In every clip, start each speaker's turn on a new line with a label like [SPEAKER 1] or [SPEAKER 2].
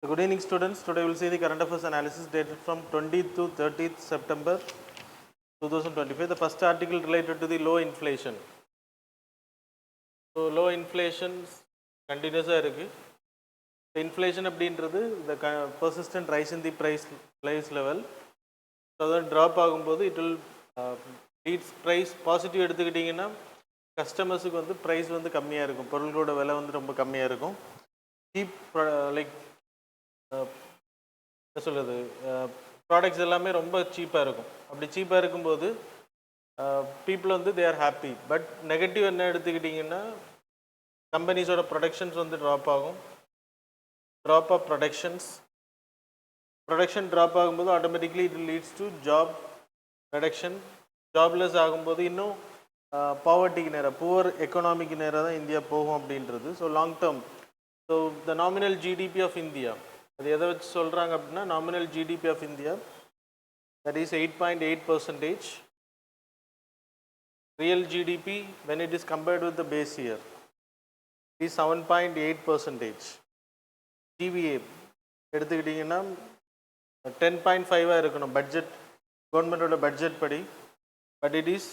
[SPEAKER 1] Good evening, students. Today we will see the current affairs analysis dated from 20th to 30th September 2025. The first article related to the low inflation. So, low inflation continuous. The inflation அப்படின்றது the persistent rise in the price level. So, that drop ஆகும்போது it will leads price positive எடுத்துக்கிட்டிங்கன்னா கஸ்டமர்ஸுக்கு வந்து price வந்து கம்மியாக இருக்கும், பொருள்களோட விலை வந்து ரொம்ப கம்மியாக இருக்கும். சீப் லைக் என்ன சொல்கிறது, ப்ராடக்ட்ஸ் எல்லாமே ரொம்ப சீப்பாக இருக்கும். அப்படி சீப்பாக இருக்கும்போது பீப்புள் வந்து they are happy. But negative என்ன எடுத்துக்கிட்டிங்கன்னா கம்பெனிஸோட ப்ரொடக்ஷன்ஸ் வந்து ட்ராப் ஆகும். ட்ராப் ஆஃப் ப்ரொடக்ஷன் ட்ராப் ஆகும்போது automatically it leads to job reduction. Jobless ஆகும்போது இன்னும் பாவர்ட்டிக்கு நேராக, புவர் எக்கனாமிக்கு நேராக தான் இந்தியா போகும் அப்படின்றது. So long term, so the nominal GDP of India, அது எதை வச்சு சொல்கிறாங்க அப்படின்னா nominal GDP of India that is 8.8%. Real GDP when it is compared with the base year is 7.8%. TVA எடுத்துக்கிட்டிங்கன்னா 10.5 இருக்கணும் பட்ஜெட், கவர்மெண்டோட பட்ஜெட் படி. But it is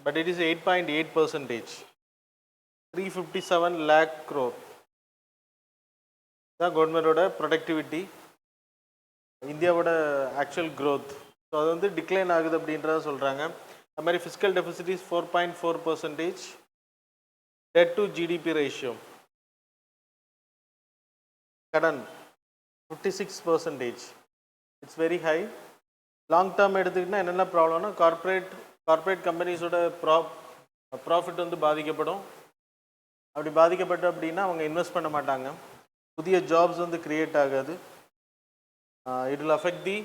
[SPEAKER 1] but it is 8.8%. 357 lakh crore தான் கவர்மெண்டோட ப்ரொடக்டிவிட்டி, இந்தியாவோட ஆக்சுவல் க்ரோத். ஸோ அது வந்து decline ஆகுது அப்படின்றத சொல்கிறாங்க. அது மாதிரி fiscal deficit is 4.4%. Debt to GDP ratio, கடன் 56%. It's very high. Long term எடுத்துக்கிட்டால் என்னென்ன ப்ராப்ளம்னா கார்ப்பரேட் கம்பெனிஸோட ப்ராஃபிட் வந்து பாதிக்கப்படும். அப்படி பாதிக்கப்பட்டு அப்படின்னா அவங்க இன்வெஸ்ட் பண்ண மாட்டாங்க, புதிய ஜாப்ஸ் வந்து க்ரியேட் ஆகாது. இட் வில் அஃபெக்ட் தி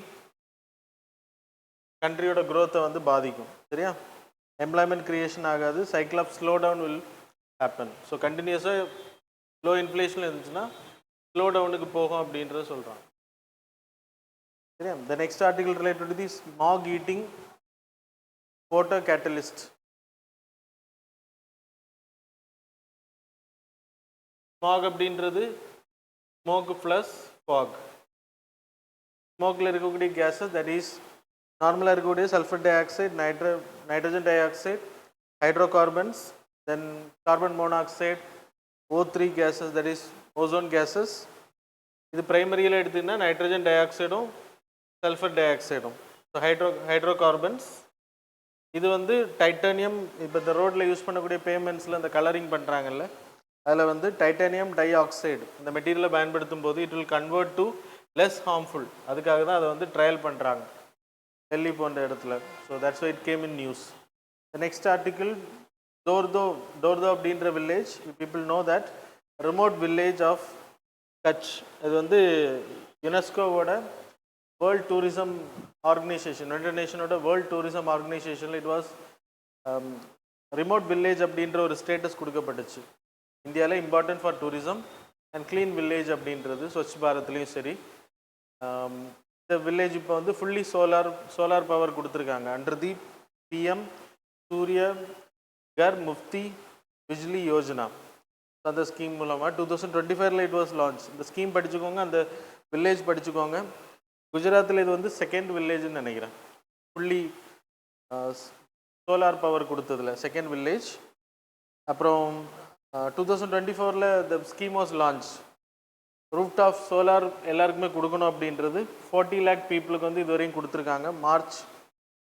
[SPEAKER 1] கண்ட்ரியோட க்ரோத்தை வந்து பாதிக்கும். சரியா, எம்ப்ளாய்மெண்ட் க்ரியேஷன் ஆகாது, cycle of slow down will happen. So கண்டினியூஸாக லோ இன்ஃப்ளேஷன் இருந்துச்சுன்னா ஸ்லோ டவுனுக்கு போகும் அப்படின்றத சொல்கிறாங்க. சரியா, the next article related to the smog eating photo catalyst. Smog அப்படின்றது ஸ்மோக் ப்ளஸ் ஃபாக். ஸ்மோக்கில் இருக்கக்கூடிய கேஸஸ் தட் இஸ் நார்மலாக இருக்கக்கூடிய sulphur dioxide, nitrogen dioxide, hydrocarbons, then carbon monoxide, O3 gases that is ozone gases. இது பிரைமரியில் எடுத்திங்கன்னா nitrogen டை ஆக்சைடும் சல்ஃபர் டை ஆக்சைடும். ஸோ ஹைட்ரோகார்பன்ஸ் இது வந்து டைட்டானியம். இப்போ இந்த ரோட்டில் யூஸ் பண்ணக்கூடிய பேமெண்ட்ஸில் இந்த கலரிங் பண்ணுறாங்கல்ல, அதில் வந்து டைட்டானியம் டை ஆக்சைடு இந்த மெட்டீரியலை பயன்படுத்தும் போது it will convert to less harmful. அதுக்காக தான் அதை வந்து ட்ரையல் பண்ணுறாங்க டெல்லி போன்ற இடத்துல. So that's why it came in news. The next article, Dhordo அப்படின்ற village. People know that remote village of Kutch. இது வந்து யுனெஸ்கோவோட வேர்ல்ட் டூரிசம் ஆர்கனைசேஷன், யுனைடெட் நேஷனோட வேர்ல்ட் டூரிசம் ஆர்கனைசேஷனில் இட் வாஸ் ரிமோட் வில்லேஜ் அப்படின்ற ஒரு ஸ்டேட்டஸ் கொடுக்கப்பட்டுச்சு. இந்தியாவில் important for tourism and clean village அப்படின்றது ஸ்வச் பாரத்லேயும் சரி. இந்த வில்லேஜ் இப்போ வந்து ஃபுல்லி சோலார் பவர் கொடுத்துருக்காங்க அண்டர் தி PM சூரிய கர் முஃப்தி பிஜ்லி யோஜனா. அந்த ஸ்கீம் மூலமாக 2025 இட் வாஸ் லான்ச். இந்த ஸ்கீம் படிச்சுக்கோங்க, அந்த வில்லேஜ் படிச்சுக்கோங்க. குஜராத்தில் இது வந்து செகண்ட் வில்லேஜ்னு நினைக்கிறேன், ஃபுல்லி சோலார் பவர் கொடுத்ததில் செகண்ட் வில்லேஜ். அப்புறம் 2024 the scheme was launch. Roof top solar எல்லாருக்குமே கொடுக்கணும் அப்படின்றது 40 lakh பீப்புளுக்கு வந்து இது வரையும் கொடுத்துருக்காங்க. மார்ச்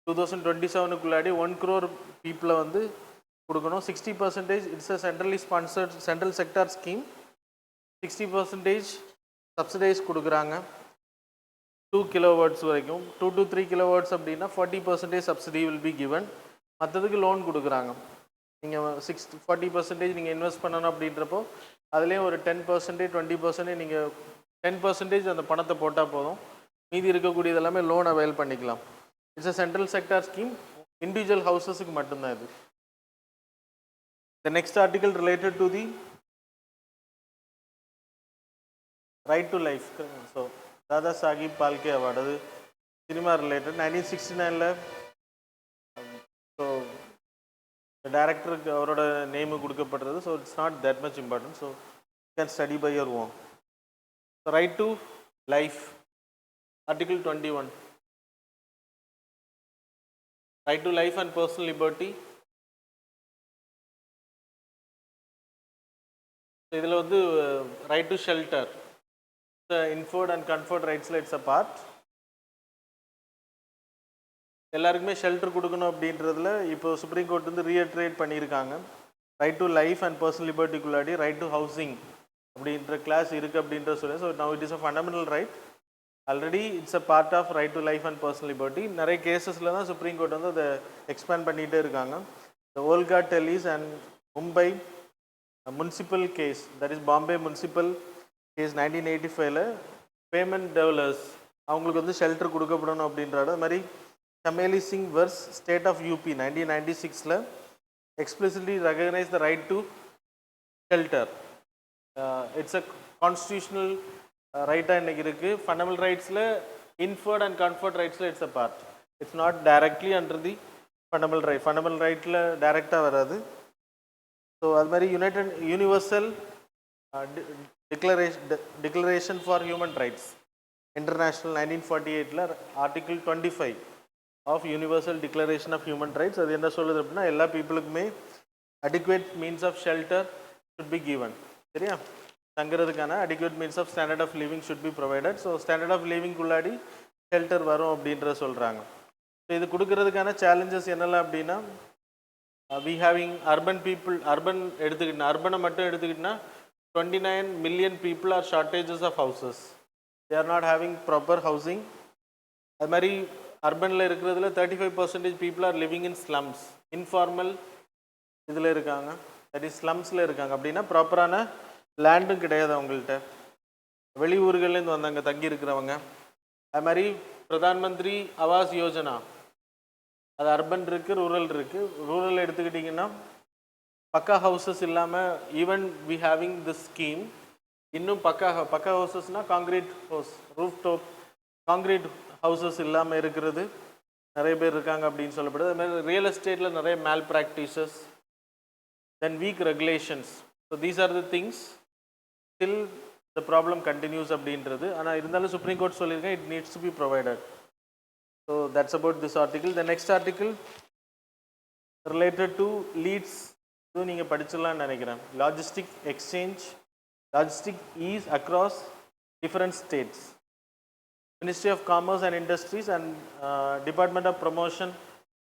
[SPEAKER 1] 2027க்குள்ளாடி 1 crore பீப்புளை வந்து கொடுக்கணும். 60% it's a centrally sponsored central sector scheme. 60% subsidise கொடுக்குறாங்க 2 kW வரைக்கும். 2 to 3 kW அப்படின்னா 40% சப்சிடி வில் பி கிவன். மற்றதுக்கு லோன் கொடுக்குறாங்க. நீங்கள் 40% நீங்கள் இன்வெஸ்ட் பண்ணணும் அப்படின்றப்போ அதுலேயும் ஒரு 10% 20% நீங்கள் 10% அந்த பணத்தை போட்டால் போதும், மீதி இருக்கக்கூடியது எல்லாமே லோன் அவைல் பண்ணிக்கலாம். It's a central sector scheme, individual ஹவுசஸுக்கு மட்டும்தான் இது. The next article related to the right to life. So Dada Saheb Phalke award, அது சினிமா ரிலேட்டட். 1969 ஸோ டைரக்டருக்கு அவரோட நேமு கொடுக்கப்படுறது. So it's not that much important. So You can study by your own. So right to life, Article 21. Right to life and personal liberty. இதில் வந்து right to shelter, the inferred and conferred rights it's a part. எல்லாருக்குமே shelter கொடுக்கணும் அப்படின்றதுல இப்போ supreme court வந்து reiterate பண்ணியிருக்காங்க. Right to life and personal லிபர்ட்டிக்குள்ளாடி right to housing அப்படின்ற கிளாஸ் இருக்குது அப்படின்ற சொல்லி. So now it is a fundamental right. Already it's a part of right to life and personal liberty. நிறைய கேசஸில் தான் சுப்ரீம் கோர்ட் வந்து அதை எக்ஸ்பேண்ட் பண்ணிகிட்டே இருக்காங்க. The Olga Tellis and Mumbai municipal case, that is Bombay municipal case 1985ல் பேமெண்ட் டெவலர்ஸ் அவங்களுக்கு வந்து ஷெல்டர் கொடுக்கப்படணும் அப்படின்றாரு. அது மாதிரி Chameli Singh vs. State of UP 1996ல explicitly recognize the right to shelter. It's a constitutional right இன்னைக்கு இருக்கு. Fundamental rightsல inferred and conferred rightsல it's a part. It's not directly under the fundamental right. Fundamental rightல டைரக்டா வராது. So அது மாதிரி universal declaration for human rights international 1948ல Article 25 of universal declaration of human rights. அது என்ன சொல்லுது அப்படின்னா எல்லா பீப்புளுக்குமே adequate means of shelter should be given. சரியா, தங்குறதுக்கான adequate means of standard of living should be provided. So standard of லிவிங்குள்ளாடி ஷெல்டர் வரும் அப்படின்ற சொல்கிறாங்க. ஸோ இது கொடுக்கறதுக்கான சேலஞ்சஸ் என்னெல்லாம் அப்படின்னா we having urban people, urban எடுத்துக்கிட்டா அர்பனை மட்டும் எடுத்துக்கிட்டோன்னா 29 million people are shortages of houses. They are not having proper housing. அது மாதிரி அர்பனில் இருக்கிறதுல 35% people are living in slums, informal இதில் இருக்காங்க, தட் இஸ் ஸ்லம்ஸில் இருக்காங்க. அப்படின்னா ப்ராப்பரான லேண்டும் கிடையாது அவங்கள்ட்ட, வெளியூர்கள்லேருந்து வந்தாங்க தங்கி இருக்கிறவங்க. அது மாதிரி பிரதான் மந்திரி ஆவாஸ் யோஜனா, அது அர்பன் இருக்குது, ரூரல் இருக்குது. ரூரல் எடுத்துக்கிட்டிங்கன்னா பக்கா ஹவுசஸ் இல்லாமல், even we having this scheme, இன்னும் பக்கா ஹவுசஸ்னால் concrete house, roof top concrete houses இல்லாமல் இருக்கிறது நிறைய பேர் இருக்காங்க அப்படின்னு சொல்லப்படுது. அதுமாதிரி ரியல் எஸ்டேட்டில் நிறைய malpractices, then weak regulations. So these are the things still the problem continues அப்படின்றது. ஆனால் இருந்தாலும் சுப்ரீம் கோர்ட் சொல்லியிருக்கேன் it needs to be provided. So that's about this article. The next article related to leads, இதுவும் நீங்கள் படிச்சிடலான்னு நினைக்கிறேன். Logistic exchange, logistic ease across different states. Ministry of Commerce and Industries and Department of Promotion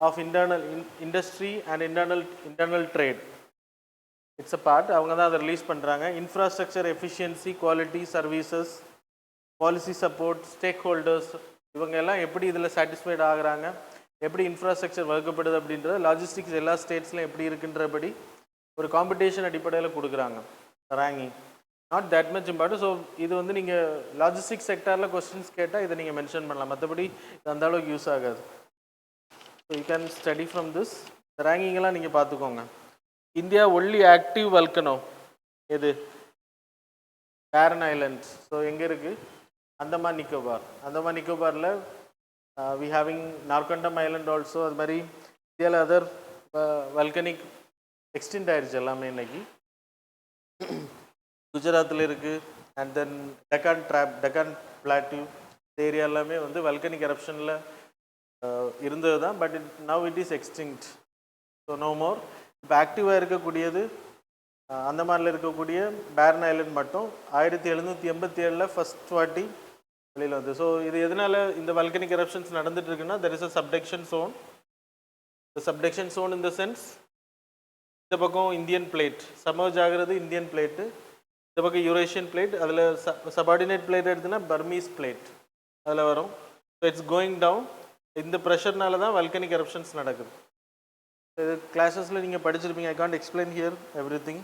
[SPEAKER 1] of Internal Industry and Internal Trade. It's a part. அவங்க தான் அதை release பண்ணுறாங்க. Infrastructure efficiency, quality, services, policy support, stack holders, இவங்க எல்லாம் எப்படி இதில் satisfied ஆகுறாங்க, எப்படி இன்ஃப்ராஸ்ட்ரக்சர் வகுக்கப்படுது அப்படின்றது, லாஜிஸ்டிக்ஸ் எல்லா ஸ்டேட்ஸ்லையும் எப்படி இருக்குன்றபடி ஒரு காம்படிஷன் அடிப்படையில் கொடுக்குறாங்க ranking. Not that much important. So இது வந்து நீங்கள் லாஜிஸ்டிக் செக்டாரில் கொஸ்டின்ஸ் கேட்டால் இதை நீங்கள் மென்ஷன் பண்ணலாம், மற்றபடி இது அந்த அளவுக்கு யூஸ் ஆகாது. So you can study from this. இந்த ரேங்கிங்கெல்லாம் நீங்கள் பார்த்துக்கோங்க. இந்தியா ஒன்லி ஆக்டிவ் வல்கனோ எது? பேரன் ஐலண்ட்ஸ். ஸோ எங்கே இருக்குது? அந்தமான் நிக்கோபார். அந்தமான் நிக்கோபாரில் we having Narcondam island also. அது மாதிரி இந்தியாவில் அதர் வல்கனிக் எக்ஸ்டெண்ட் ஆயிடுச்சு எல்லாமே இன்னைக்கு. குஜராத்தில் இருக்குது. அண்ட் தென் டெக்கான் பிளாட்டியூ இந்த ஏரியா எல்லாமே வந்து வல்கனிக் எரப்ஷனில் இருந்தது தான். But now it is extinct. So no more. இப்போ ஆக்டிவாக இருக்கக்கூடியது அந்தமானில் இருக்கக்கூடிய பேரன் ஐலண்ட் மட்டும் 1787 ஃபர்ஸ்ட் வாட்டி வெளியில் வந்து. ஸோ இது எதனால் இந்த வல்கனிக் எரப்ஷன்ஸ் நடந்துட்டு இருக்குன்னா, there is a subduction zone. The subduction zone in the sense, இந்த பக்கம் இந்தியன் பிளேட் சமர்ஜ் ஆகிறது, இந்தியன் பிளேட்டு, இந்த பக்கம் யூரேஷியன் பிளேட், அதில் சபார்டினேட் பிளேட் எடுத்துன்னா பர்மீஸ் பிளேட் அதில் வரும். So it's going down. இந்த ப்ரெஷர்னால தான் வல்கனிக் எரப்ஷன்ஸ் நடக்குது. இது கிளாஸஸில் நீங்கள் படிச்சிருப்பீங்க. I can't explain here every thing.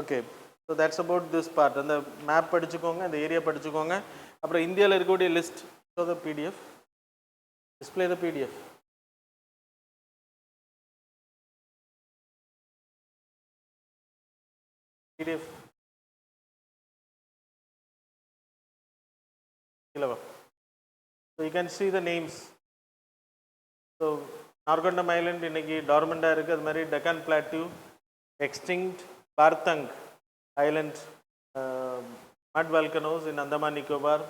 [SPEAKER 1] Okay, so that's about this part. அந்த மேப் படிச்சுக்கோங்க, அந்த ஏரியா படிச்சுக்கோங்க. அப்புறம் இந்தியாவில் இருக்கக்கூடிய list. So the PDF, display the PDF. PDF So you can see the names. So Nargondam Island இன்னைக்கு டார்மண்டாக இருக்குது. அது மாதிரி டெக்கான் பிளாட்டியூ எக்ஸ்டிங்க்ட், பார்த்தங் island mud volcanoes in Andaman Nicobar,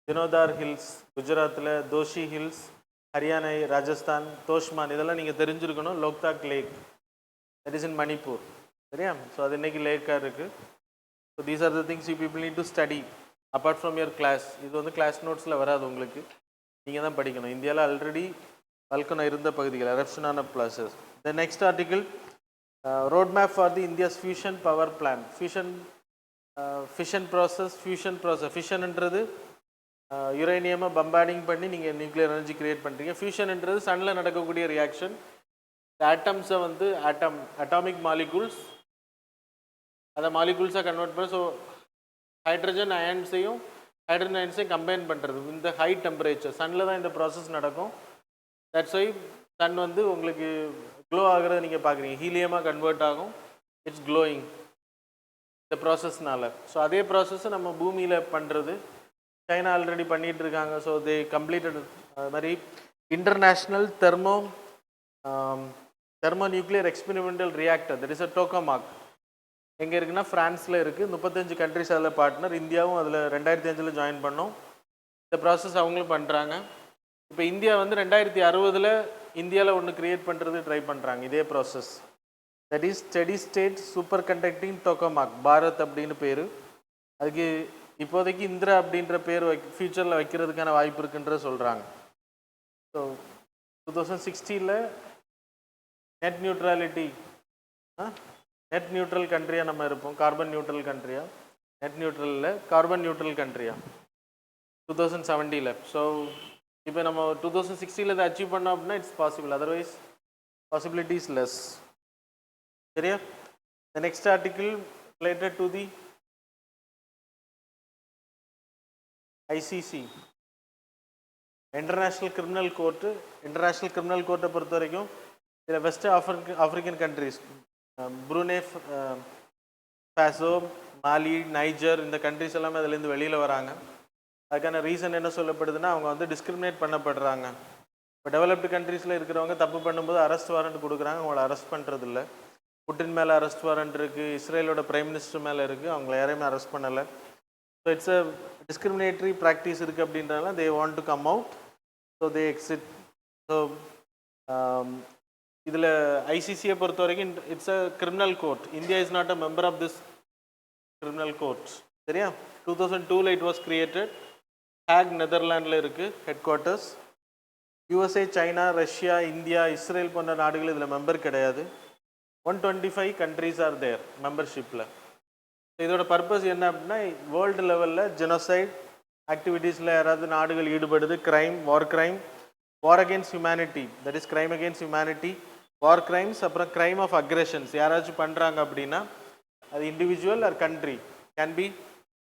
[SPEAKER 1] Dinodar Hills, Gujaratல Doshi Hills, Haryana, Rajasthan, Toshman இதெல்லாம் நீங்கள் தெரிஞ்சிருக்கணும். Loktak lake that is in Manipur. சரியா? ஸோ அது இன்னைக்கு லேக்காக இருக்குது. So these are the things you people need to study apart from your class. இது வந்து கிளாஸ் நோட்ஸில் வராது உங்களுக்கு, நீங்கள் தான் படிக்கணும். இந்தியாவில் ஆல்ரெடி வல்கனோ இருந்த பகுதிகள் எரப்ஷன் ஆன places. The next article road map for the India's fusion power plant. Fission process. ஃபிஷன்ன்றது யுரேனியமை பம்பார்டிங் பண்ணி நீங்கள் நியூக்ளியர் எனர்ஜி கிரியேட் பண்ணுறீங்க. ஃபியூஷன்ன்றது சன்னில் நடக்கக்கூடிய ரியாக்ஷன். ஆட்டம்ஸை வந்து அட்டாமிக் மாலிகூல்ஸ் அதை மாலிகூல்ஸாக கன்வெர்ட் பண்ண. ஸோ ஹைட்ரஜன் அயன்ஸையும் கம்பைன் பண்ணுறது இந்த ஹை டெம்பரேச்சர் சன்னில் தான் இந்த ப்ராசஸ் நடக்கும். தட்ஸ் ஒய் சன் வந்து உங்களுக்கு க்ளோ ஆகிறத நீங்கள் பார்க்குறீங்க. ஹீலியமாக கன்வெர்ட் ஆகும், இட்ஸ் க்ளோயிங் இந்த ப்ராசஸ்னால. ஸோ அதே ப்ராசஸ்ஸை நம்ம பூமியில் பண்ணுறது சைனா ஆல்ரெடி பண்ணிகிட்டு இருக்காங்க. So they completed. அது மாதிரி international thermo nuclear experimental reactor, that is a tokamak. எங்கே இருக்குன்னா ஃப்ரான்ஸில் இருக்குது. 35 கண்ட்ரிஸ் அதில் பார்ட்னர். இந்தியாவும் அதில் 2005 ஜாயின் பண்ணோம். இந்த ப்ராசஸ் அவங்களும் பண்ணுறாங்க. இப்போ இந்தியா வந்து 2060 இந்தியாவில் ஒன்று க்ரியேட் பண்ணுறது ட்ரை பண்ணுறாங்க. இதே process, that is steady state super conducting tokamak, Bharat அப்படின்னு பேர். அதுக்கு இப்போதைக்கு இந்திரா அப்படின்ற பேர் ஃபியூச்சரில் வைக்கிறதுக்கான வாய்ப்பு இருக்குன்ற சொல்கிறாங்க. So 2060 net neutrality, net neutral கண்ட்ரியாக நம்ம இருப்போம். கார்பன் நியூட்ரல் கண்ட்ரியாக, நெட் நியூட்ரலில் கார்பன் நியூட்ரல் கண்ட்ரியாக 2070. ஸோ இப்போ நம்ம 2060 இதை அச்சீவ் பண்ணோம் அப்படின்னா it's possible, otherwise possibility is less. சரியா? The next article related to the ICC, international criminal court. International criminal கோர்ட்டை பொறுத்த வரைக்கும் இதில் west African countries, Burkina Faso, Mali, Niger, இந்த கண்ட்ரிஸ் எல்லாமே அதுலேருந்து வெளியில் வராங்க. அதுக்கான ரீசன் என்ன சொல்லப்படுதுன்னா, அவங்க வந்து டிஸ்கிரிமினேட் பண்ணப்படுறாங்க. இப்போ டெவலப்டு கண்ட்ரீஸில் இருக்கிறவங்க தப்பு பண்ணும்போது அரெஸ்ட் வாரண்ட் கொடுக்குறாங்க, அவங்கள அரெஸ்ட் பண்ணுறது இல்லை. புட்டின் மேலே அரெஸ்ட் வாரண்ட் இருக்குது, இஸ்ரேலோட பிரைம் மினிஸ்டர் மேலே இருக்குது, அவங்கள யாரையுமே அரெஸ்ட் பண்ணலை. So it's a discriminatory practice இருக்குது. அப்படின்றனால they want to come out, so they exit. So இதில் ஐசிசியை பொறுத்த வரைக்கும் it's a criminal court. India is not a member of this criminal court. சரியா? 2002 இட் வாஸ் கிரியேட்டட். ஹேக் நெதர்லாண்டில் இருக்குது headquarters. USA, China, Russia, India, Israel போன்ற நாடுகள் இதில் மெம்பர் கிடையாது. 125 கண்ட்ரீஸ் ஆர் தேர் மெம்பர்ஷிப்பில். இதோட பர்பஸ் என்ன அப்படின்னா, வேர்ல்டு லெவலில் ஜெனோசைட் ஆக்டிவிட்டீஸில் யாராவது நாடுகள் ஈடுபடுது, crime, war against humanity, that is crime against humanity, war crimes, அப்புறம் கிரைம் ஆஃப் அக்ரெஷன்ஸ் யாராச்சும் பண்ணுறாங்க அப்படின்னா அது individual or country. Can be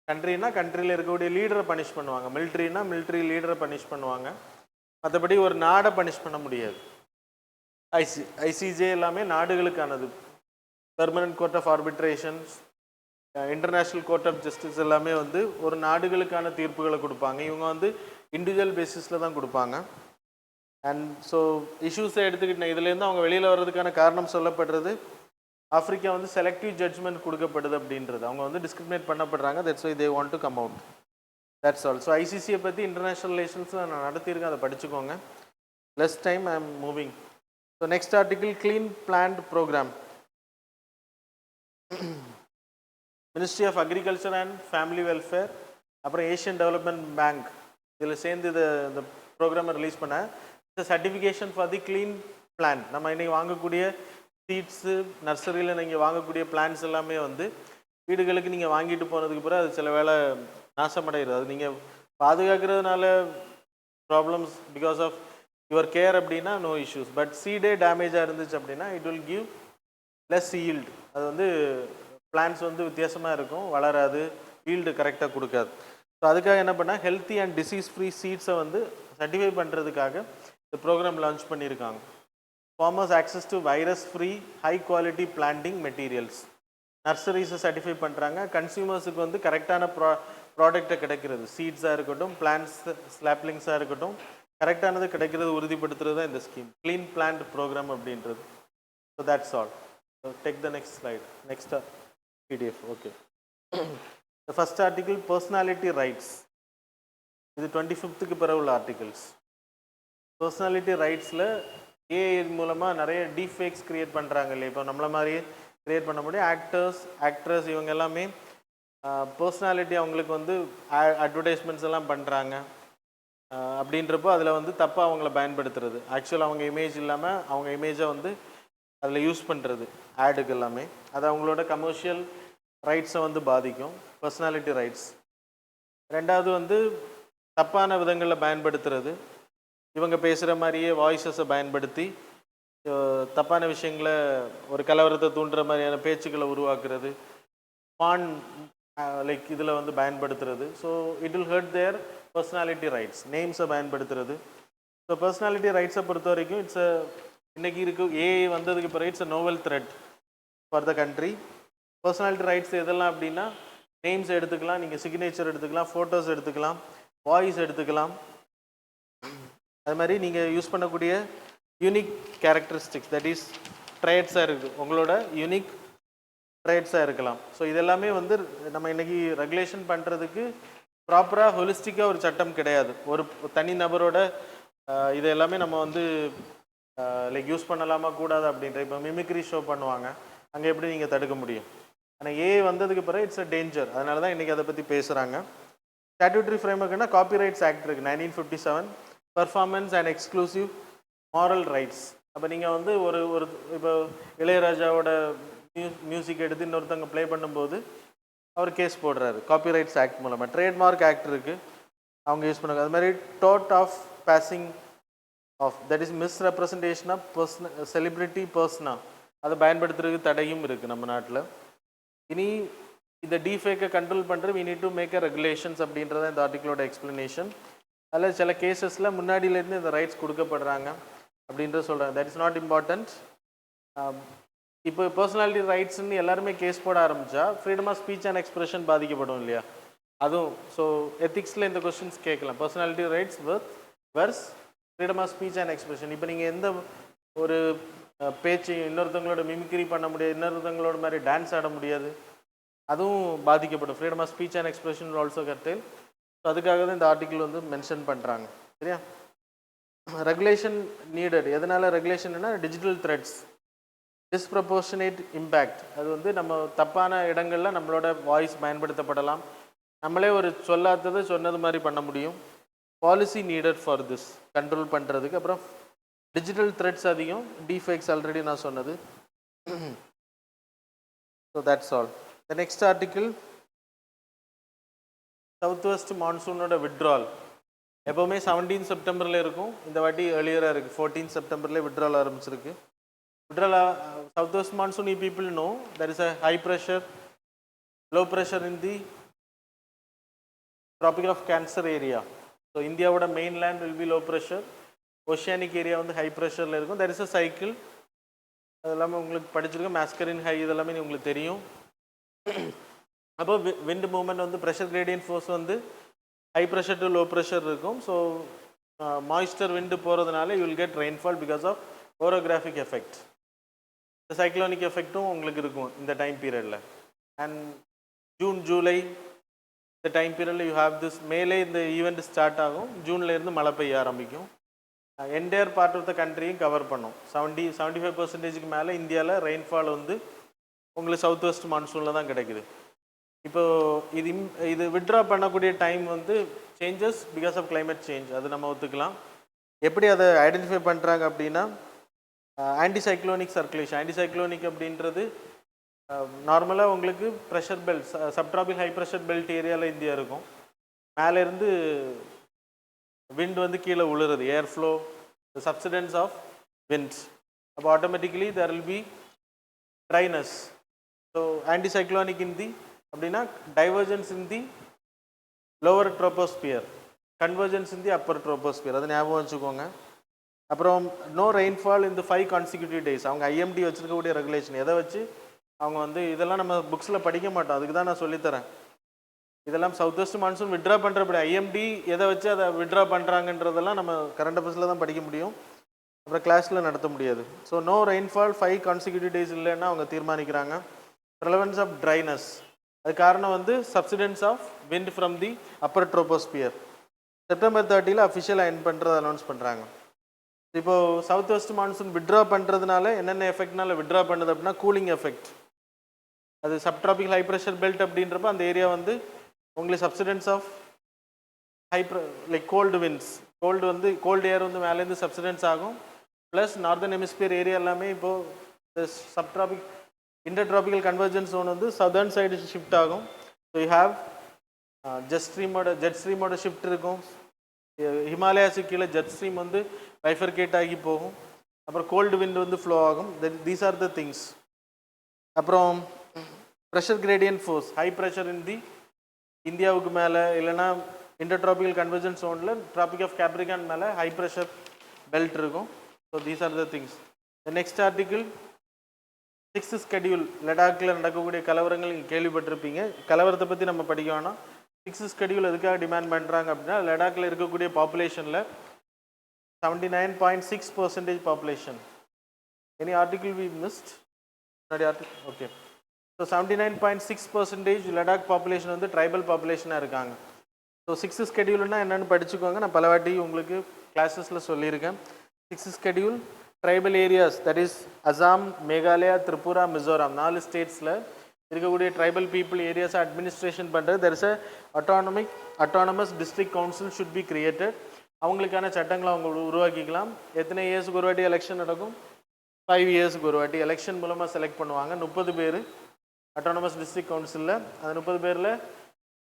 [SPEAKER 1] கண்ட்ரினா கண்ட்ரியில் இருக்கக்கூடிய லீடரை பனிஷ் பண்ணுவாங்க, மிலிட்ரினா மிலிட்ரி லீடரை பனிஷ் பண்ணுவாங்க. மற்றபடி ஒரு நாடை பனிஷ் பண்ண முடியாது. ஐசிஜே எல்லாமே நாடுகளுக்கானது. Permanent court of arbitrations, international court of justice எல்லாமே வந்து ஒரு நாடுகளுக்கான தீர்ப்புகளை கொடுப்பாங்க. இவங்க வந்து இண்டிவிஜுவல் பேசிஸில் தான் கொடுப்பாங்க. அண்ட் ஸோ இஷ்யூஸை எடுத்துக்கிட்டேன். இதுலேருந்து அவங்க வெளியில் வர்றதுக்கான காரணம் சொல்லப்படுறது, ஆஃப்ரிக்கா வந்து செலக்டிவ் ஜட்ஜ்மெண்ட் கொடுக்கப்படுது அப்படின்றது. அவங்க வந்து டிஸ்கிரிமினேட் பண்ணப்படுறாங்க. That's why they want to come out. That's all. So ஐசிசியை பற்றி இன்டர்நேஷ்னல் ரிலேஷன்ஸில் நான் நடத்தியிருக்கேன், அதை படிச்சுக்கோங்க. Less time, I am moving. So next article, clean plant program. Ministry of agriculture and family welfare, அப்புறம் ஏஷியன் டெவலப்மெண்ட் பேங்க் இதில் சேர்ந்து இந்த ப்ரோக்ராமை ரிலீஸ் பண்ண certification for the clean plant. நம்ம இன்றைக்கி வாங்கக்கூடிய சீட்ஸு, நர்சரியில் நீங்கள் வாங்கக்கூடிய பிளான்ட்ஸ் எல்லாமே வந்து வீடுகளுக்கு நீங்கள் வாங்கிட்டு போனதுக்கு பிறகு அது சில வேளை நாசமடைகிறது. அது நீங்கள் பாதுகாக்கிறதுனால problems because of your care அப்படின்னா நோ இஷ்யூஸ். பட் சீடே டேமேஜாக இருந்துச்சு அப்படின்னா it will give less yield. அது வந்து பிளான்ட்ஸ் வந்து வித்தியாசமாக இருக்கும், வளராது, ஈல்டு கரெக்டாக கொடுக்காது. ஸோ அதுக்காக என்ன பண்ணால் ஹெல்த்தி அண்ட் டிசீஸ் ஃப்ரீ சீட்ஸை வந்து சர்டிஃபை பண்ணுறதுக்காக இந்த ப்ரோக்ராம் லான்ச் பண்ணியிருக்காங்க. Farmers access to virus free high quality planting materials. நர்சரிஸை சர்டிஃபை பண்ணுறாங்க. கன்சியூமர்ஸுக்கு வந்து கரெக்டான ப்ராடக்டை கிடைக்கிறது, சீட்ஸாக இருக்கட்டும், பிளான்ட்ஸ் ஸ்லாப்லிங்ஸாக இருக்கட்டும், கரெக்டானது கிடைக்கிறது உறுதிப்படுத்துறது தான் இந்த ஸ்கீம், க்ளீன் பிளான்ட் ப்ரோக்ராம் அப்படின்றது. So that's all. Take the next slide, next PDF. Okay. The first article, personality rights. இது 25th பிறகு உள்ள ஆர்டிகல்ஸ். பர்சனாலிட்டி ரைட்ஸில் ஏஐ மூலமாக நிறைய டீஃபேக்ஸ் க்ரியேட் பண்ணுறாங்க இல்லையா? இப்போ நம்மளை மாதிரியே க்ரியேட் பண்ண முடியும். ஆக்ட்ரஸ் இவங்க எல்லாமே பர்சனாலிட்டி அவங்களுக்கு வந்து அட்வர்டைஸ்மெண்ட்ஸ் எல்லாம் பண்ணுறாங்க. அப்படின்றப்போ அதில் வந்து தப்பாக அவங்கள பயன்படுத்துறது, ஆக்சுவலாக அவங்க இமேஜ் இல்லாமல் அவங்க இமேஜை வந்து அதில் யூஸ் பண்ணுறது ஆடுக்கு எல்லாமே, அது அவங்களோட கமர்ஷியல் ரைட்ஸை வந்து பாதிக்கும். Personality rights. ரெண்டாவது வந்து தப்பான விதங்களில் பயன்படுத்துறது, இவங்க பேசுகிற மாதிரியே வாய்ஸஸை பயன்படுத்தி தப்பான விஷயங்களை, ஒரு கலவரத்தை தூண்டுற மாதிரியான பேச்சுக்களை உருவாக்குறது, பான் லைக் இதில் வந்து பயன்படுத்துறது. So it will hurt their personality rights. நேம்ஸை பயன்படுத்துறது. ஸோ பர்சனாலிட்டி ரைட்ஸை பொறுத்த வரைக்கும் இன்றைக்கி ஏஐ வந்ததுக்கு பிறகு it's a novel threat for the country. Personality rights எதெல்லாம் அப்படின்னா, நேம்ஸ் எடுத்துக்கலாம், நீங்கள் சிக்னேச்சர் எடுத்துக்கலாம், ஃபோட்டோஸ் எடுத்துக்கலாம், வாய்ஸ் எடுத்துக்கலாம். அது மாதிரி நீங்கள் யூஸ் பண்ணக்கூடிய யூனிக் கேரக்டரிஸ்டிக்ஸ், தட் இஸ் ட்ரேட்ஸாக இருக்குது, உங்களோட யூனிக் ட்ரேட்ஸாக இருக்கலாம். ஸோ இதெல்லாமே வந்து நம்ம இன்றைக்கி ரெகுலேஷன் பண்ணுறதுக்கு ப்ராப்பராக ஹோலிஸ்டிக்காக ஒரு சட்டம் கிடையாது. ஒரு தனி நபரோட இது எல்லாமே நம்ம வந்து லைக் யூஸ் பண்ணலாமா கூடாது அப்படின்ற, இப்போ மிமிக்ரி ஷோ பண்ணுவாங்க, அங்கே எப்படி நீங்கள் தடுக்க முடியும்? ஆனால் ஏஐ வந்ததுக்கு பிறகு இட்ஸ் அ டேஞ்சர். அதனால தான் இன்றைக்கி அதை பற்றி பேசுகிறாங்க. ஸ்டாட்யூட்டரி ஃப்ரேம்வொர்க்னா காப்பிரைட்ஸ் ஆக்ட் இருக்குது 1957, performance and exclusive moral rights. அப்போ நீங்கள் வந்து ஒரு இப்போ இளையராஜாவோட மியூசிக் எடுத்து இன்னொருத்தவங்க ப்ளே பண்ணும்போது அவர் கேஸ் போடுறாரு காப்பிரைட்ஸ் ஆக்ட் மூலமாக. ட்ரேட்மார்க் ஆக்ட் இருக்குது, அவங்க யூஸ் பண்ணுவாங்க. அது மாதிரி டோட் of passing off, that is misrepresentation of celebrity persona, அதை பயன்படுத்துறதுக்கு தடையும் இருக்குது நம்ம நாட்டில். இனி இந்த டீஃபேக்கை கண்ட்ரோல் பண்ணுற we need to make a regulations அப்படின்றத இந்த ஆர்டிக்கிளோட எக்ஸ்ப்ளனேஷன். அதில் சில கேசஸில் முன்னாடியிலேருந்து இந்த ரைட்ஸ் கொடுக்கப்படுறாங்க அப்படின்றத சொல்கிறாங்க. That is not important. இப்போ பர்சனாலிட்டி ரைட்ஸ்ன்னு எல்லாருமே கேஸ் போட ஆரம்பித்தா freedom of speech and expression பாதிக்கப்படும் இல்லையா? அதுவும் ஸோ எத்திக்ஸில் இந்த கொஸ்டின்ஸ் கேட்கலாம். Personality rights versus freedom of speech and expression. இப்போ நீங்கள் எந்த ஒரு பேச்சு, இன்னொருத்தவங்களோட மிமிக்ரி பண்ண முடியாது, இன்னொருத்தவங்களோட மாதிரி டான்ஸ் ஆட முடியாது, அதுவும் பாதிக்கப்படும். Freedom of speech and expression also curtail. So அதுக்காக தான் இந்த ஆர்டிக்கிள் வந்து மென்ஷன் பண்ணுறாங்க. சரியா? Regulation needed. எதனால் ரெகுலேஷன்னா, டிஜிட்டல் த்ரெட்ஸ், டிஸ்ப்ரப்போர்ஷனேட் இம்பேக்ட். அது வந்து நம்ம தப்பான இடங்களில் நம்மளோட வாய்ஸ் பயன்படுத்தப்படலாம், நம்மளே ஒரு சொல்லாததை சொன்னது மாதிரி பண்ண முடியும். Policy needed for this, control பண்ணுறதுக்கு. அப்புறம் டிஜிட்டல் த்ரெட்ஸ் அதிகம், டிஃபேக்ஸ் ஆல்ரெடி நான் சொன்னது. So that's all. The next article, south west மான்சூனோட விட்ரால். எப்போவுமே 17 செப்டம்பரில் இருக்கும், இந்த வாட்டி ஏர்லியராக இருக்குது, 14 செப்டம்பரில் விட்ரால் ஆரம்பிச்சிருக்கு. Withdrawal, southwest monsoon, you people know there is a high pressure, low pressure in the tropical of Cancer area. So India would mainland will be low pressure, oceanic area on the high pressure. There is a cycle. Masculine high above wind movement on the pressure gradient force on the high pressure to low pressure. So moisture wind you will get rainfall because of orographic effect. The cyclonic effect in the time period. And June, July, the time period you have this May the event start June la irundhu mala peyya arambikum. Entire part of the country cover pannom. 70-75% க்கு மேல இந்தியால rainfall வந்து உங்களுக்கு south west மான்சூன்ல தான் கிடைக்குது. இப்போ இது withdraw பண்ணக்கூடிய டைம் வந்து changes because of climate change. அது நம்ம ஒத்துக்கலாம். எப்படி அதை ஐடென்டிஃபை பண்ணுறாங்க அப்படின்னா, ஆன்டிசைக்ளோனிக் சர்க்குலேஷன். ஆன்டிசைக்ளோனிக் அப்படின்றது நார்மலாக உங்களுக்கு pressure belt, subtropical high pressure belt ஏரியாவில் இந்தியா இருக்கும். மேலேருந்து விண்ட் வந்து கீழே உழுறது, air flow, subsidence of winds. அப்போ automatically there will be dryness. So anticyclonic in the அப்படின்னா divergence in the lower troposphere, convergence in the upper troposphere. அதை ஞாபகம் வச்சுக்கோங்க. அப்புறம் நோ ரெயின்ஃபால் இந்த 5 கான்சிக்யூட்டிவ் டேஸ். அவங்க ஐஎம்டி வச்சுருக்கக்கூடிய ரெகுலேஷன். எதை வச்சு அவங்க வந்து இதெல்லாம் நம்ம புக்ஸில் படிக்க மாட்டோம், அதுக்கு தான் நான் சொல்லித்தரேன். இதெல்லாம் சவுத் வெஸ்ட் மான்சூன் விட்ரா பண்ணுறப்படி ஐஎம்டி எதை வச்சு அதை விட்ரா பண்ணுறாங்கன்றதெல்லாம் நம்ம கரண்ட் அஃபேர்ஸில் தான் படிக்க முடியும், அப்புறம் கிளாஸில் நடத்த முடியாது. So no rainfall 5 consecutive days இல்லைன்னா அவங்க தீர்மானிக்கிறாங்க. Relevance of dryness. அது காரணம் வந்து subsidence of wind from the upper troposphere. September 30 அஃபிஷியலாக எண்ட் பண்ணுறது அனௌன்ஸ் பண்ணுறாங்க. இப்போது சவுத் வெஸ்ட் மான்சூன் விட்ரா பண்ணுறதுனால என்னென்ன எஃபெக்ட்னால விட்ரா பண்ணுது அப்படின்னா கூலிங் எஃபெக்ட். அது சப்ட்ராபிக்கல் ஹை ப்ரெஷர் பெல்ட் அப்படின்றப்ப அந்த ஏரியா வந்து உங்களுக்கு subsidence of like cold winds, cold air வந்து மேலேருந்து சப்சிடன்ஸ் ஆகும். ப்ளஸ் நார்தர்ன் ஹெமிஸ்பியர் ஏரியா எல்லாமே இப்போது சப்ட்ராபிக் இன்டர்ட்ராபிக்கல் கன்வர்ஜென்ஸ் ஜோன் வந்து சதர்ன் சைடு ஷிஃப்ட் ஆகும். ஸோ யூ ஹேவ் ஜெட் ஸ்ட்ரீமோட ஷிஃப்ட் இருக்கும். ஹிமாலயாஸுக்கு கீழே ஜெட் ஸ்ட்ரீம் வந்து பைஃபர்கேட் ஆகி போகும். அப்புறம் கோல்டு விண்ட் வந்து ஃப்ளோ ஆகும். These are the things. அப்புறம் pressure gradient force, high pressure இந்தியாவுக்கு மேலே இல்லைன்னா இன்டர்ட்ராபிக்கல் கன்வர்ஜென்ஸ் ஜோனில் ட்ராபிக் ஆஃப் கேப்ரிகான் மேலே ஹை ப்ரெஷர் பெல்ட் இருக்கும். So these are the things. The next article 6th schedule. லடாக்கில் நடக்கக்கூடிய கலவரங்கள் நீங்கள் கேள்விப்பட்டிருப்பீங்க. கலவரத்தை பற்றி நம்ம படிக்க வேணாம். 6th ஸ்கெடியூல் எதுக்காக டிமாண்ட் பண்ணுறாங்க அப்படின்னா லடாக்கில் இருக்கக்கூடிய பாப்புலேஷனில் 79.6% population. Any article we missed? Okay. So 79.6% Ladakh population வந்து ட்ரைபல் பாப்புலேஷனாக இருக்காங்க. ஸோ 6th ஸ்கெடியூல்னால் என்னென்னு படிச்சுக்கோங்க. நான் பல வாட்டி உங்களுக்கு கிளாஸஸில் சொல்லியிருக்கேன். 6th schedule tribal areas, that is Assam, Meghalaya, Tripura, Mizoram 4 ஸ்டேட்ஸில் இருக்கக்கூடிய ட்ரைபல் பீப்புள் ஏரியாஸை அட்மினிஸ்ட்ரேஷன் பண்ணுறது. There is a autonomous district council should be created. அவங்களுக்கான சட்டங்களை அவங்க உருவாக்கிக்கலாம். எத்தனை இயர்ஸுக்கு ஒரு வாட்டி எலெக்ஷன் நடக்கும்? 5 இயர்ஸுக்கு ஒரு வாட்டி எலெக்ஷன் மூலமாக செலக்ட் பண்ணுவாங்க. 30 பேர் அட்டானமஸ் டிஸ்ட்ரிக்ட் கவுன்சிலில். அந்த 30 பேரில்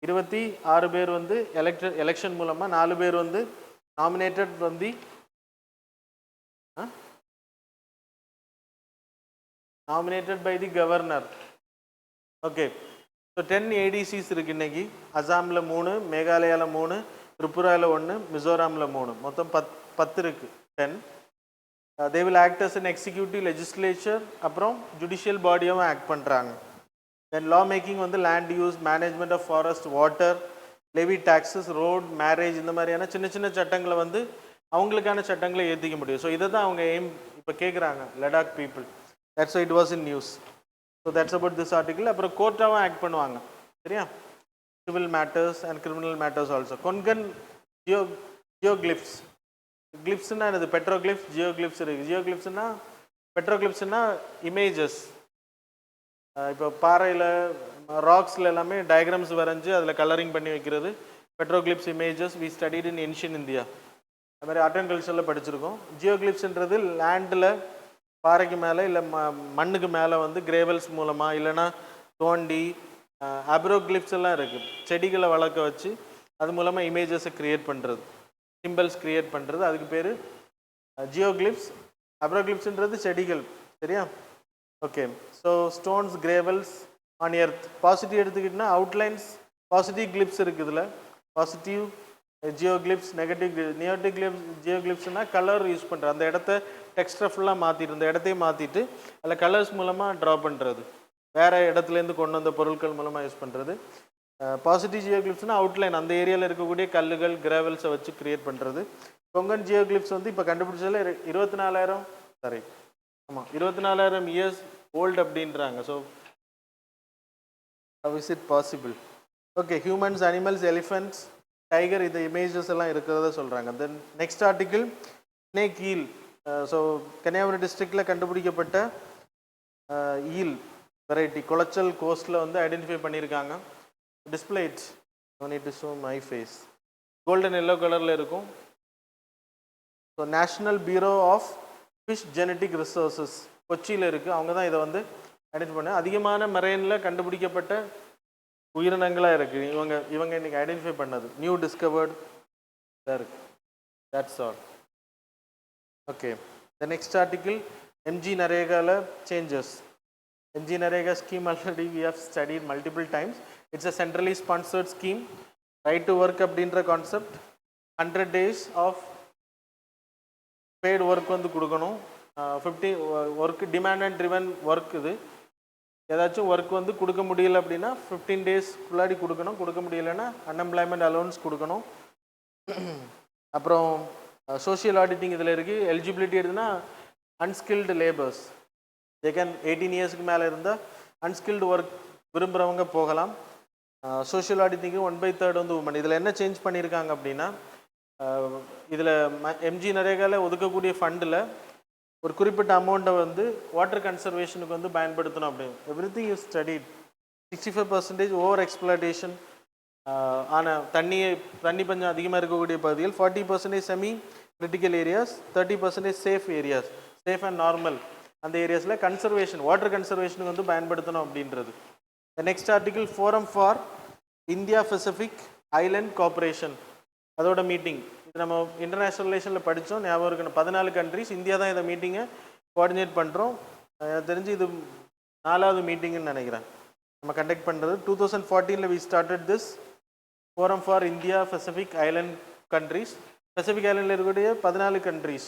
[SPEAKER 1] 26 பேர் வந்து எலெக்ஷன் மூலமாக, 4 பேர் வந்து நாமினேட்டட் வந்து nominated by the governor. Okay. So 10 ADCs இருக்குது இன்றைக்கி. அசாமில் 3, மேகாலயாவில் 3, திரிபுராவில் 1, மிசோராமில் 3, மொத்தம் 10 இருக்குது. 10. They will act as an executive legislature. அப்புறம் ஜுடிஷியல் பாடியாகவும் ஆக்ட் பண்ணுறாங்க. தென் லா மேக்கிங் வந்து land use, management of forest, water, levy taxes, road, marriage, இந்த மாதிரியான சின்ன சின்ன சட்டங்களை வந்து அவங்களுக்கான சட்டங்களை ஏற்றிக்க முடியும். ஸோ இதை தான் அவங்க எய்ம் இப்போ கேட்குறாங்க Ladakh people. That's it was in news. So that's about this article. அப்புறம் கோர்ட்டாகவும் ஆக்ட் பண்ணுவாங்க. சரியா? Civil matters and criminal matters also. Konkan geoglyphs. கிளிப்ஸ்னால் என்னது? பெட்ரோகிளிப்ஸ், ஜியோகிளிப்ஸ் இருக்குது. ஜியோகிளிப்ஸ்னா பெட்ரோகிளிப்ஸ்னா இமேஜஸ். இப்போ பாறையில், ராக்ஸில் எல்லாமே டயக்ராம்ஸ் வரைஞ்சி அதில் கலரிங் பண்ணி வைக்கிறது. Petroglyphs images we studied in ancient India. அது மாதிரி ஆர்ட் அண்ட் கல்ச்சரில் படிச்சிருக்கோம். ஜியோகிளிப்ஸ்ன்றது லேண்டில் பாறைக்கு மேலே இல்லை மண்ணுக்கு மேலே வந்து கிரேவல்ஸ் மூலமாக இல்லைன்னா தோண்டி, அப்ரோகிளிப்ஸ் எல்லாம் இருக்குது, செடிகளை வளர்க்க வச்சு அது மூலமாக இமேஜஸை க்ரியேட் பண்ணுறது, சிம்பிள்ஸ் க்ரியேட் பண்ணுறது. அதுக்கு பேர் ஜியோகிளிப்ஸ். அப்ரோகிளிப்ஸ்ன்றது செடிகள். சரியா? Okay. So stones, gravels on earth. Positive எடுத்துக்கிட்டிங்கன்னா அவுட்லைன்ஸ், பாசிட்டிவ் கிளிப்ஸ் இருக்குது இதில். பாசிட்டிவ் ஜியோகிளிப்ஸ், நெகட்டிவ் ஜியோகிளிப்ஸ்னால் கலர் யூஸ் பண்ணுறது. அந்த இடத்த டெக்ஸ்டரை ஃபுல்லாக மாற்றிட்டு, அந்த இடத்தையும் மாற்றிட்டு அதில் கலர்ஸ் மூலமாக ட்ரா பண்ணுறது, வேறு இடத்துலேருந்து கொண்டு வந்த பொருட்கள் மூலமாக யூஸ் பண்ணுறது. பாசிட்டிவ் ஜியோகிளிப்ஸ்னால் அவுட்லைன், அந்த ஏரியாவில் இருக்கக்கூடிய கல்லுகள், கிராவல்ஸை வச்சு க்ரியேட் பண்ணுறது. கொங்கன் ஜியோகிளிப்ஸ் வந்து இப்போ கண்டுபிடிச்சதில் 24,000 இயர்ஸ் ஓல்டு அப்படின்றாங்க. So how is it possible? Okay. Humans, animals, elephants, tiger, இந்த இமேஜஸ் எல்லாம் இருக்கிறத சொல்கிறாங்க. Then next article snake eel. So Kanyakumari டிஸ்ட்ரிக்டில் கண்டுபிடிக்கப்பட்ட ஈல் வெரைட்டி குளச்சல் கோஸ்ட்டில் வந்து ஐடென்டிஃபை பண்ணியிருக்காங்க. Display it. No need to show my face. Golden yellow கலரில் இருக்கும். So national bureau of fish genetic resources கொச்சியில் இருக்குது. அவங்க தான் இதை வந்து ஐடென்டிஃபை பண்ண. அதிகமான மெரைனில் கண்டுபிடிக்கப்பட்ட உயிரினங்களாக இருக்குது. இவங்க இன்றைக்கி ஐடென்டிஃபை பண்ணது நியூ டிஸ்கவர்டு தான் இருக்குது. That's all. Okay. The next article MG நரேகாவில் changes. MG NREGA scheme already we have studied multiple times. It's a centrally sponsored scheme. Right to work அப்படின்ற concept. 100 days of paid work வந்து கொடுக்கணும். 50 work demand and driven work. இது ஏதாச்சும் work வந்து கொடுக்க முடியல அப்படின்னா 15 days ஃபுல்லாடி கொடுக்கணும். கொடுக்க முடியலைன்னா அன்எம்ப்ளாய்மெண்ட் அலோன்ஸ் கொடுக்கணும். அப்புறம் சோஷியல் ஆடிட்டிங் இதில் இருக்குது. எலிஜிபிலிட்டி எடுத்துன்னா அன்ஸ்கில்டு லேபர்ஸ், தே கேன் 18 இயர்ஸ்க்கு மேலே இருந்தால் அன்ஸ்கில்டு ஒர்க் விரும்புகிறவங்க போகலாம். சோஷியல் ஆடிட்டிங்கு 1/3 வந்து உமன். இதில் என்ன சேஞ்ச் பண்ணியிருக்காங்க அப்படின்னா, இதில் எம்ஜி நரேகாவில் ஒதுக்கக்கூடிய ஃபண்டில் ஒரு குறிப்பிட்ட அமௌண்ட்டை வந்து வாட்டர் கன்சர்வேஷனுக்கு வந்து பயன்படுத்தணும் அப்படின்னு. Everything is studied. 65% over exploitation ஆன தண்ணி பஞ்சம் அதிகமாக இருக்கக்கூடிய பகுதிகள், 40% semi critical areas, 30% safe areas, safe and normal அந்த ஏரியாஸில் கன்சர்வேஷன் வாட்டர் கன்சர்வேஷனுக்கு வந்து பயன்படுத்தணும் அப்படின்றது. த next article forum for India Pacific Island cooperation, அதோட மீட்டிங். இது நம்ம இன்டர்நேஷ்னல் ரிலேஷனில் படித்தோம், ஞாபகம் இருக்கணும். 14 கண்ட்ரிஸ், இந்தியா தான் இந்த மீட்டிங்கை கோஆர்டினேட் பண்ணுறோம். எனக்கு தெரிஞ்சு இது 4வது மீட்டிங்னு நினைக்கிறேன் நம்ம கண்டக்ட் பண்ணுறது. 2014 we started this forum for India Pacific Island countries. Pacific ஐலண்டில் இருக்கக்கூடிய 14 கண்ட்ரிஸ்,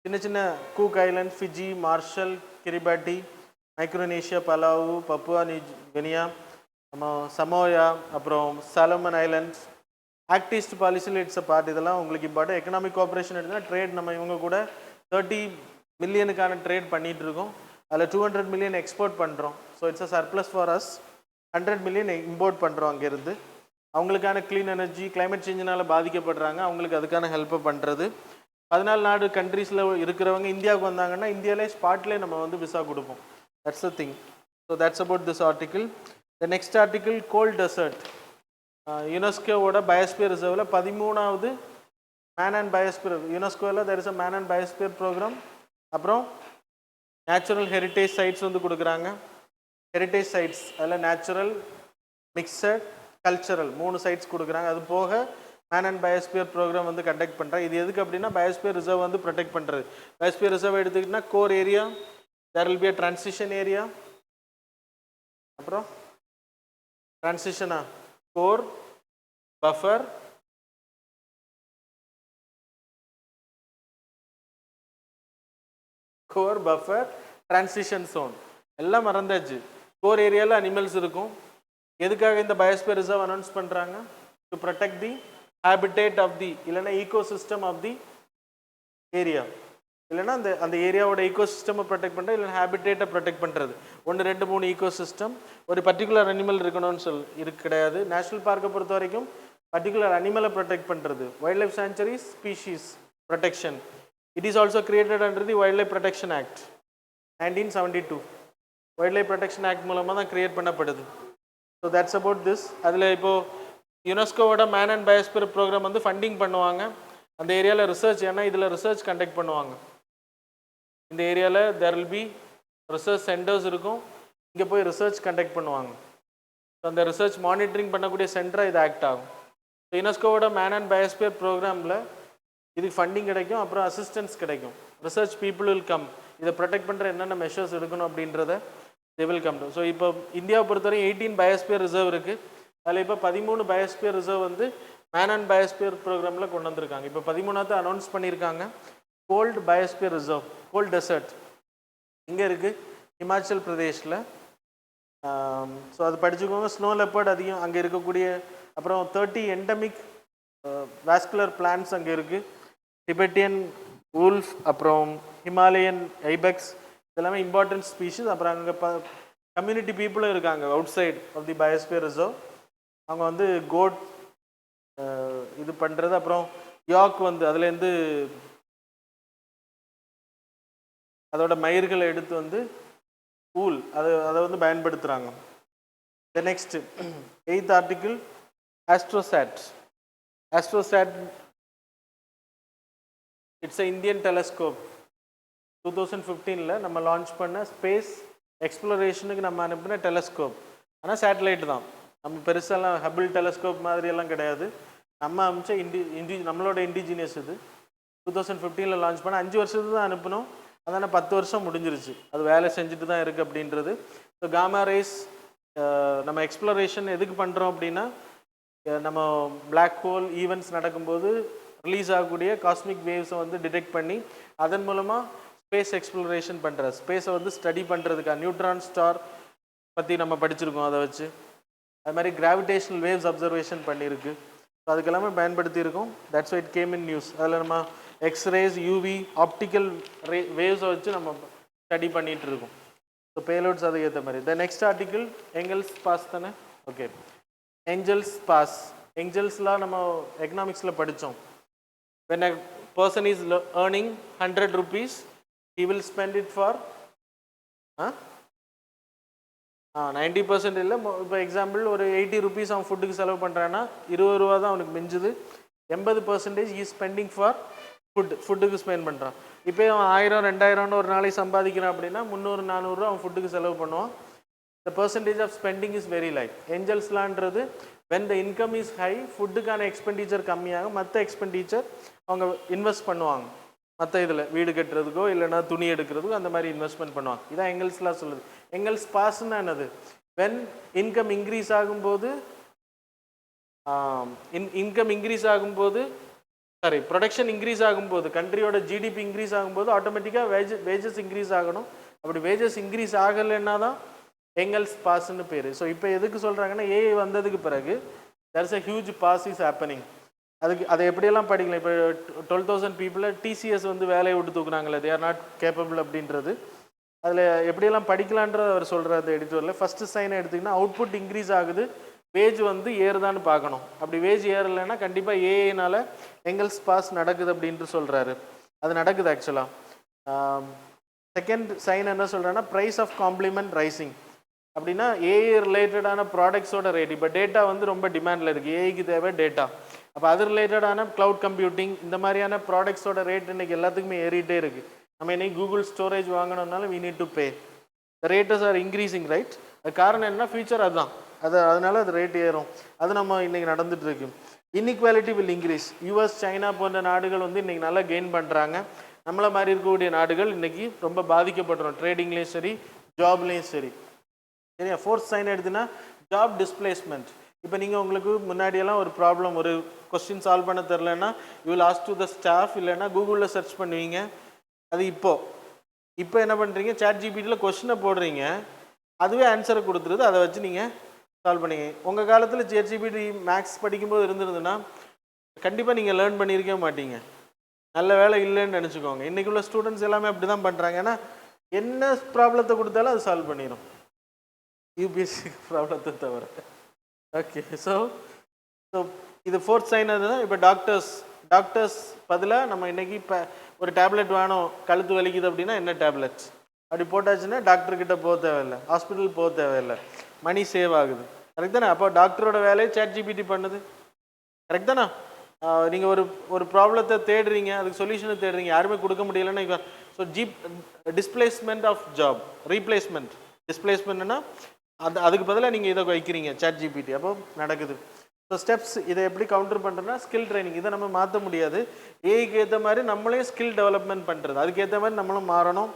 [SPEAKER 1] சின்ன சின்ன Cook island, Fiji, Marshall, Kiribati, Micronesia, Palau, Papua New Guinea, Samoa, அப்புறம் சாலமன் ஐலண்ட்ஸ். ஆக்ட் ஈஸ்ட் பாலிசியில் இட்ஸ் அ பார்ட். இதெல்லாம் உங்களுக்கு இம்பார்ட்டன். எக்கனாமிக் கோஆப்ரேஷன் எடுத்தால் trade நம்ம இவங்க கூட 30 மில்லியனுக்கான ட்ரேட் பண்ணிகிட்டு இருக்கோம். அதில் 200 மில்லியன் எக்ஸ்போர்ட் பண்ணுறோம். So it's a surplus for us. 100 million import பண்ணுறோம் அங்கேருந்து. அவங்களுக்கான க்ளீன் எனர்ஜி, கிளைமேட் சேஞ்சினால் பாதிக்கப்படுறாங்க, அவங்களுக்கு அதுக்கான ஹெல்ப்பை பண்ணுறது. 14 நாடு கண்ட்ரீஸில் இருக்கிறவங்க இந்தியாவுக்கு வந்தாங்கன்னா இந்தியாவிலே ஸ்பாட்லேயே நம்ம வந்து விசா கொடுப்போம். That's the thing. So that's about this article. The next article cold desert. யுனெஸ்கோவோட பயோஸ்பியர் ரிசர்வில் 13வது மேன் அண்ட் பயோஸ்பியர். யுனெஸ்கோவில் there is a man and biosphere program. அப்புறம் நேச்சுரல் ஹெரிட்டேஜ் சைட்ஸ் வந்து கொடுக்குறாங்க. ஹெரிட்டேஜ் சைட்ஸ் அதில் நேச்சுரல், மிக்சட், கல்ச்சரல் 3 சைட்ஸ் கொடுக்குறாங்க. அது போக மேன் அண்ட் பயோஸ்பியர் ப்ரோக்ராம் வந்து கண்டக்ட் பண்ணுறாங்க. இது எதுக்கு அப்படின்னா பயோஸ்பியர் ரிசர்வ் வந்து ப்ரொடெக்ட் பண்ணுறது. பயோஸ்பியர் ரிசர்வ் எடுத்துக்கிட்டிங்கன்னா core area, there will be a transition area, அப்புறம் ட்ரான்சிஷனா கோர், பஃபர், ட்ரான்சிஷன் ஜோன் எல்லாம் மறந்தாச்சு. கோர் ஏரியாவில் அனிமல்ஸ் இருக்கும். எதுக்காக இந்த பயோஸ்பியர் ரிசர்வ் அனௌன்ஸ் பண்ணுறாங்க? To protect the habitat of the, இல்லைன்னா ஈகோசிஸ்டம் ஆஃப் தி ஏரியா, இல்லைன்னா அந்த ஏரியாவோட ஈகோசிஸ்டமை ப்ரொடெக்ட் பண்ணுறது, இல்லைன்னா ஹேபிடேட்டை ப்ரொடெக்ட் பண்ணுறது. 1, 2, 3 ஈகோசிஸ்டம். ஒரு பர்டிகுலர் அனிமல் இருக்கணும்னு கிடையாது. நேஷ்னல் பார்க்கை பொறுத்த வரைக்கும் பர்டிகுலர் அனிமலை ப்ரொடெக்ட் பண்ணுறது. Wild life sanctuaries, species protection. It is also created under the wild life protection act 1972. Wild life protection act மூலமாக தான் கிரியேட் பண்ணப்படுது. So that's about this. அதில் இப்போது யுனெஸ்கோவோட மேன் அண்ட் பயோஸ்பியர் ப்ரோக்ராம் வந்து ஃபண்டிங் பண்ணுவாங்க அந்த ஏரியாவில் ரிசர்ச். ஏன்னா இதில் ரிசர்ச் கண்டக்ட் பண்ணுவாங்க. இந்த ஏரியாவில் there will be research centres இருக்கும். இங்கே போய் ரிசர்ச் கண்டக்ட் பண்ணுவாங்க. ஸோ அந்த ரிசர்ச் மானிட்டரிங் பண்ணக்கூடிய சென்டராக இது ஆக்ட் ஆகும். ஸோ யுனெஸ்கோவோட மேன் அண்ட் பயோஸ்பியர் ப்ரோக்ராமில் இதுக்கு ஃபண்டிங் கிடைக்கும், அப்புறம் அசிஸ்டன்ஸ் கிடைக்கும். Research people will come. இதை ப்ரொடெக்ட் பண்ணுற என்னென்ன மெஷர்ஸ் எடுக்கணும் அப்படின்றத they will come to. So இப்போ இந்தியாவை பொறுத்தவரை 18 பயோஸ்பியர் ரிசர்வ் இருக்குது. அதில் இப்போ 13 பயோஸ்பியர் ரிசர்வ் வந்து மேன் அண்ட் பயோஸ்பியர் ப்ரோக்ராமில் கொண்டு வந்திருக்காங்க. இப்போ 13வது அனௌன்ஸ் பண்ணியிருக்காங்க. Cold biosphere reserve, cold desert இங்கே இருக்குது, ஹிமாச்சல் பிரதேஷில். ஸோ அது படிச்சுக்கோங்க. ஸ்னோ லெப்பர்ட் அதிகம் அங்கே இருக்கக்கூடிய, அப்புறம் 30 எண்டமிக் வாஸ்குலர் பிளான்ட்ஸ் அங்கே இருக்குது. டிபெட்டியன் வூல்ஃப், அப்புறம் ஹிமாலயன் ஐபெக்ஸ், இதெல்லாமே இம்பார்ட்டன்ட் ஸ்பீஷிஸ். அப்புறம் அங்கே கம்யூனிட்டி பீப்புளும் இருக்காங்க outside of the biosphere reserve. அவங்க வந்து கோட் இது பண்ணுறது, அப்புறம் யாக் வந்து அதுலேருந்து அதோட மயிர்களை எடுத்து வந்து ஊல் அதை வந்து பயன்படுத்துகிறாங்க. The next 8th article Astrosat. Astrosat it's a Indian telescope. 2015 நம்ம லான்ச் பண்ண ஸ்பேஸ் எக்ஸ்ப்ளோரேஷனுக்கு நம்ம அனுப்பின டெலஸ்கோப். ஆனால் சேட்டலைட் தான். நம்ம பெருசாலாம் ஹபிள் டெலஸ்கோப் மாதிரியெல்லாம் கிடையாது. நம்ம அனுப்பிச்ச நம்மளோட இண்டிஜினியஸ் இது. 2015 லான்ச் பண்ண 5 வருஷத்துக்கு தான் அனுப்பினோம். அதான 10 வருஷம் முடிஞ்சிருச்சு. அது வேலை செஞ்சுட்டு தான் இருக்குது அப்படின்றது. ஸோ காமா ரேஸ் நம்ம எக்ஸ்ப்ளோரேஷன் எதுக்கு பண்ணுறோம் அப்படின்னா, நம்ம பிளாக் ஹோல் ஈவெண்ட்ஸ் நடக்கும்போது ரிலீஸ் ஆகக்கூடிய காஸ்மிக் வேவ்ஸை வந்து டிடெக்ட் பண்ணி அதன் மூலமாக ஸ்பேஸ் எக்ஸ்ப்ளோரேஷன் பண்ணுறது, ஸ்பேஸை வந்து ஸ்டடி பண்ணுறதுக்காக. நியூட்ரான் ஸ்டார் பற்றி நம்ம படிச்சிருக்கோம். அதை வச்சு அது மாதிரி கிராவிடேஷனல் வேவ்ஸ் அப்சர்வேஷன் பண்ணியிருக்கு. ஸோ அதுக்கெல்லாமே பயன்படுத்தியிருக்கோம். That's why it came in news. அதில் நம்ம எக்ஸ்ரேஸ், யூவி, ஆப்டிக்கல் வேவ்ஸை வச்சு நம்ம ஸ்டடி பண்ணிகிட்டு இருக்கோம். ஸோ பேலோட்ஸ் அதுக்கு ஏற்ற மாதிரி. த நெக்ஸ்ட் ஆர்டிக்கிள் எங்கெல்ஸ் பாஸ் தானே? ஓகே, ஏஞ்சல்ஸ் பாஸ். ஏஞ்சல்ஸ்லாம் நம்ம எக்கனாமிக்ஸில் படித்தோம். when a person is earning 100 rupees, he will spend it for 90% இல்லை. இப்போ எக்ஸாம்பிள் ஒரு 80 rupees அவன் ஃபுட்டுக்கு செலவு பண்ணுறான்னா 20 ரூபா தான் அவனுக்கு மிஞ்சுது. 80% he is spending for ஃபுட்டுக்கு ஸ்பெண்ட் பண்ணுறான். இப்போ அவன் 1000 2000 ஒரு நாளைக்கு சம்பாதிக்கிறான் அப்படின்னா 300 400 ரூபா அவன் ஃபுட்டுக்கு செலவு பண்ணுவான். the percentage of spending is very light. ஏஞ்சல்ஸ்லான்றது when the income is high, ஃபுட்டுக்கான எக்ஸ்பெண்டிச்சர் கம்மியாகும், மற்ற எக்ஸ்பெண்டிச்சர் அவங்க இன்வெஸ்ட் பண்ணுவாங்க. மற்ற இதில் வீடு கட்டுறதுக்கோ இல்லைனா துணி எடுக்கிறதுக்கோ அந்த மாதிரி இன்வெஸ்ட்மெண்ட் பண்ணுவாங்க. இதான் எங்கெல்ஸ்லாம் சொல்லுது. எங்கெல்ஸ் பாஸ்ன்னா என்னது? when income increase ஆகும்போது சாரி ப்ரொடக்ஷன் இன்க்ரீஸ் ஆகும்போது, கண்ட்ரியோட ஜிடிபி இன்க்ரீஸ் ஆகும்போது ஆட்டோமேட்டிக்காக வேஜஸ் இன்க்ரீஸ் ஆகணும். அப்படி வேஜஸ் இன்க்ரீஸ் ஆகலைன்னா தான் எங்கெல்ஸ் பாஸ்ன்னு பேர். ஸோ இப்போ எதுக்கு சொல்கிறாங்கன்னா ஏஐ வந்ததுக்கு பிறகு there is a huge pass is happening. அதுக்கு அதை எப்படியெல்லாம் படிக்கலாம். இப்போ 12,000 பீப்புளை டிசிஎஸ் வந்து வேலையை விட்டு தூக்குனாங்களே, they are not capable அப்படின்றது. அதில் எப்படியெல்லாம் படிக்கலான்றது அவர் சொல்கிற அந்த எடிட்டோரில் ஃபஸ்ட்டு சைனை எடுத்திங்கன்னா அவுட்புட் இன்க்ரீஸ் ஆகுது, வேஜ் வந்து ஏறுதான்னு பார்க்கணும். அப்படி வேஜ் ஏறலைன்னா கண்டிப்பாக ஏஐனால் எங்கெல்ஸ் பாஸ் நடக்குது அப்படின்ட்டு சொல்கிறாரு. அது நடக்குது ஆக்சுவலாக. செகண்ட் சைன் என்ன சொல்கிறேன்னா ப்ரைஸ் ஆஃப் காம்ப்ளிமெண்ட் ரைசிங். அப்படின்னா ஏஐ ரிலேட்டடான ப்ராடக்ட்ஸோட ரேட். இப்போ டேட்டா வந்து ரொம்ப டிமாண்டில் இருக்குது, ஏஐக்கு தேவை டேட்டா. அப்போ அது ரிலேட்டடான க்ளவுட் கம்ப்யூட்டிங் இந்த மாதிரியான ப்ராடக்ட்ஸோட ரேட் இன்றைக்கி எல்லாத்துக்குமே ஏறிட்டே இருக்குது. நம்ம இன்றைக்கி கூகுள் ஸ்டோரேஜ் வாங்கணும்னாலும் we need to pay. the rates are increasing, right? அது காரணம் என்ன? ஃபியூச்சர் அதுதான். அதனால அது ரேட் ஏறும். அது நம்ம இன்றைக்கி நடந்துட்டு இருக்கு. Inequality will increase. US China போன்ற நாடுகள் வந்து இன்றைக்கி நல்லா கெயின் பண்ணுறாங்க. நம்மளை மாதிரி இருக்கக்கூடிய நாடுகள் இன்றைக்கி ரொம்ப பாதிக்கப்படுறோம், ட்ரேடிங்லேயும் சரி ஜாப்லேயும் சரி. சரியா? ஃபோர்த் சைன் எடுத்துன்னா ஜாப் டிஸ்பிளேஸ்மெண்ட். இப்போ நீங்கள் உங்களுக்கு முன்னாடியெல்லாம் ஒரு ப்ராப்ளம், ஒரு கொஸ்டின் சால்வ் பண்ண தெரிலன்னா you will ask to the staff, இல்லைன்னா கூகுளில் சர்ச் பண்ணுவீங்க. அது இப்போ என்ன பண்ணுறீங்க, சாட் ஜிபிடியில் கொஸ்டினை போடுறீங்க, அதுவே ஆன்சரை கொடுத்துருது, அதை வச்சு நீங்கள் சால்வ் பண்ணிங்க. உங்கள் காலத்தில் சாட் ஜிபிடி மேக்ஸ் படிக்கும்போது இருந்திருந்துன்னா கண்டிப்பாக நீங்கள் லேர்ன் பண்ணியிருக்கவே மாட்டீங்க. நல்ல வேலை இல்லைன்னு நினச்சிக்கோங்க. இன்றைக்கி உள்ள ஸ்டூடெண்ட்ஸ் எல்லாமே அப்படி தான் பண்ணுறாங்க. ஏன்னா என்ன ப்ராப்ளத்தை கொடுத்தாலும் அது சால்வ் பண்ணிடும், யூபிஎஸ்சி ப்ராப்ளத்தை தவிர. ஓகே, ஸோ இது ஃபோர்த் சைன். அதுதான் இப்போ டாக்டர்ஸ் பதிலாக நம்ம இன்றைக்கி இப்போ ஒரு டேப்லெட் வேணும், கழுத்து வலிக்குது அப்படின்னா என்ன டேப்லெட்ஸ் அப்படி போட்டாச்சுன்னா டாக்டர்கிட்ட போக தேவையில்லை, ஹாஸ்பிட்டல் போக தேவையில்லை, மணி சேவ் ஆகுது. கரெக்ட் தானே? அப்போ டாக்டரோட வேலையை சாட் ஜிபிடி பண்ணுது. கரெக்ட் தானே? நீங்கள் ஒரு ப்ராப்ளத்தை தேடுறீங்க, அதுக்கு சொல்யூஷனை தேடுறீங்க, யாருமே கொடுக்க முடியலைன்னா so displacement of job, replacement. டிஸ்பிளேஸ்மெண்ட்னா அதுக்கு பதிலாக நீங்கள் இதை வைக்கிறீங்க சாட் ஜிபிடி, அப்போ நடக்குது. ஸோ ஸ்டெப்ஸ் இதை எப்படி கவுண்டர் பண்ணுறதுனா ஸ்கில் ட்ரைனிங். இதை நம்ம மாற்ற முடியாது. ஏஐக்கு ஏற்ற மாதிரி நம்மளே ஸ்கில் டெவலப்மெண்ட் பண்ணுறது, அதுக்கேற்ற மாதிரி நம்மளும் மாறணும்.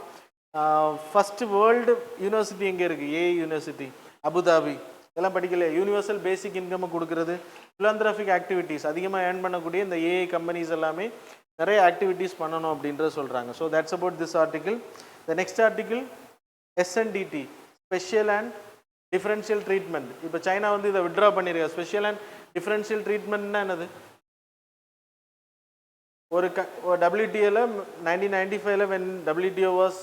[SPEAKER 1] ஃபஸ்ட்டு வேர்ல்டு யூனிவர்சிட்டி எங்கே இருக்குது? AI university Abu Dhabi. இதெல்லாம் படிக்கலையே. யூனிவர்சல் பேசிக் இன்கம்மை கொடுக்குறது, ஃபிலாந்திராஃபிக் ஆக்டிவிட்டீஸ் அதிகமாக ஏர்ன் பண்ணக்கூடிய இந்த ஏஐ கம்பெனிஸ் எல்லாமே நிறைய ஆக்டிவிட்டீஸ் பண்ணணும் அப்படின்றத சொல்கிறாங்க. So that's about this article. The next article SNDT, special and differential treatment. இப்போ சைனா வந்து இதை விட்ரா பண்ணியிருக்காங்க. ஸ்பெஷல் அண்ட் டிஃபரன்ஷியல் ட்ரீட்மெண்ட்னா என்னது? ஒரு WTOல 1995 when WTO வாஸ்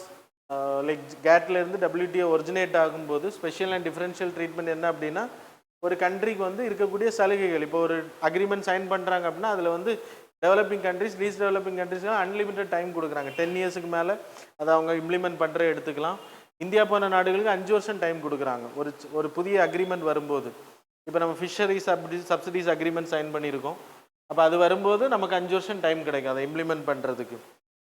[SPEAKER 1] லைக் கேட்லேருந்து WTO ஒரிஜினேட் ஆகும்போது ஸ்பெஷல் அண்ட் டிஃபரன்ஷியல் ட்ரீட்மெண்ட் என்ன அப்படின்னா, ஒரு கண்ட்ரிக்கு வந்து இருக்கக்கூடிய சலுகைகள். இப்போ ஒரு அக்ரிமெண்ட் சைன் பண்ணுறாங்க அப்படின்னா அதில் வந்து டெவலப்பிங் கண்ட்ரிஸ், லீஸ்ட் டெவலப்பிங் கண்ட்ரிஸ்லாம் அன்லிமிட்டட் டைம் கொடுக்குறாங்க. 10 இயர்ஸுக்கு மேலே அதை அவங்க இம்ப்ளிமெண்ட் பண்ணுற எடுத்துக்கலாம். இந்தியா போன நாடுகளுக்கு 5 வருஷம் டைம் கொடுக்குறாங்க ஒரு புதிய அக்ரிமெண்ட் வரும்போது. இப்போ நம்ம ஃபிஷரிஸ் சப்சிடிஸ் அக்ரிமெண்ட் சைன் பண்ணியிருக்கோம். அப்போ அது வரும்போது நமக்கு 5 வருஷம் டைம் கிடைக்கும் அதை இம்ப்ளிமெண்ட் பண்ணுறதுக்கு.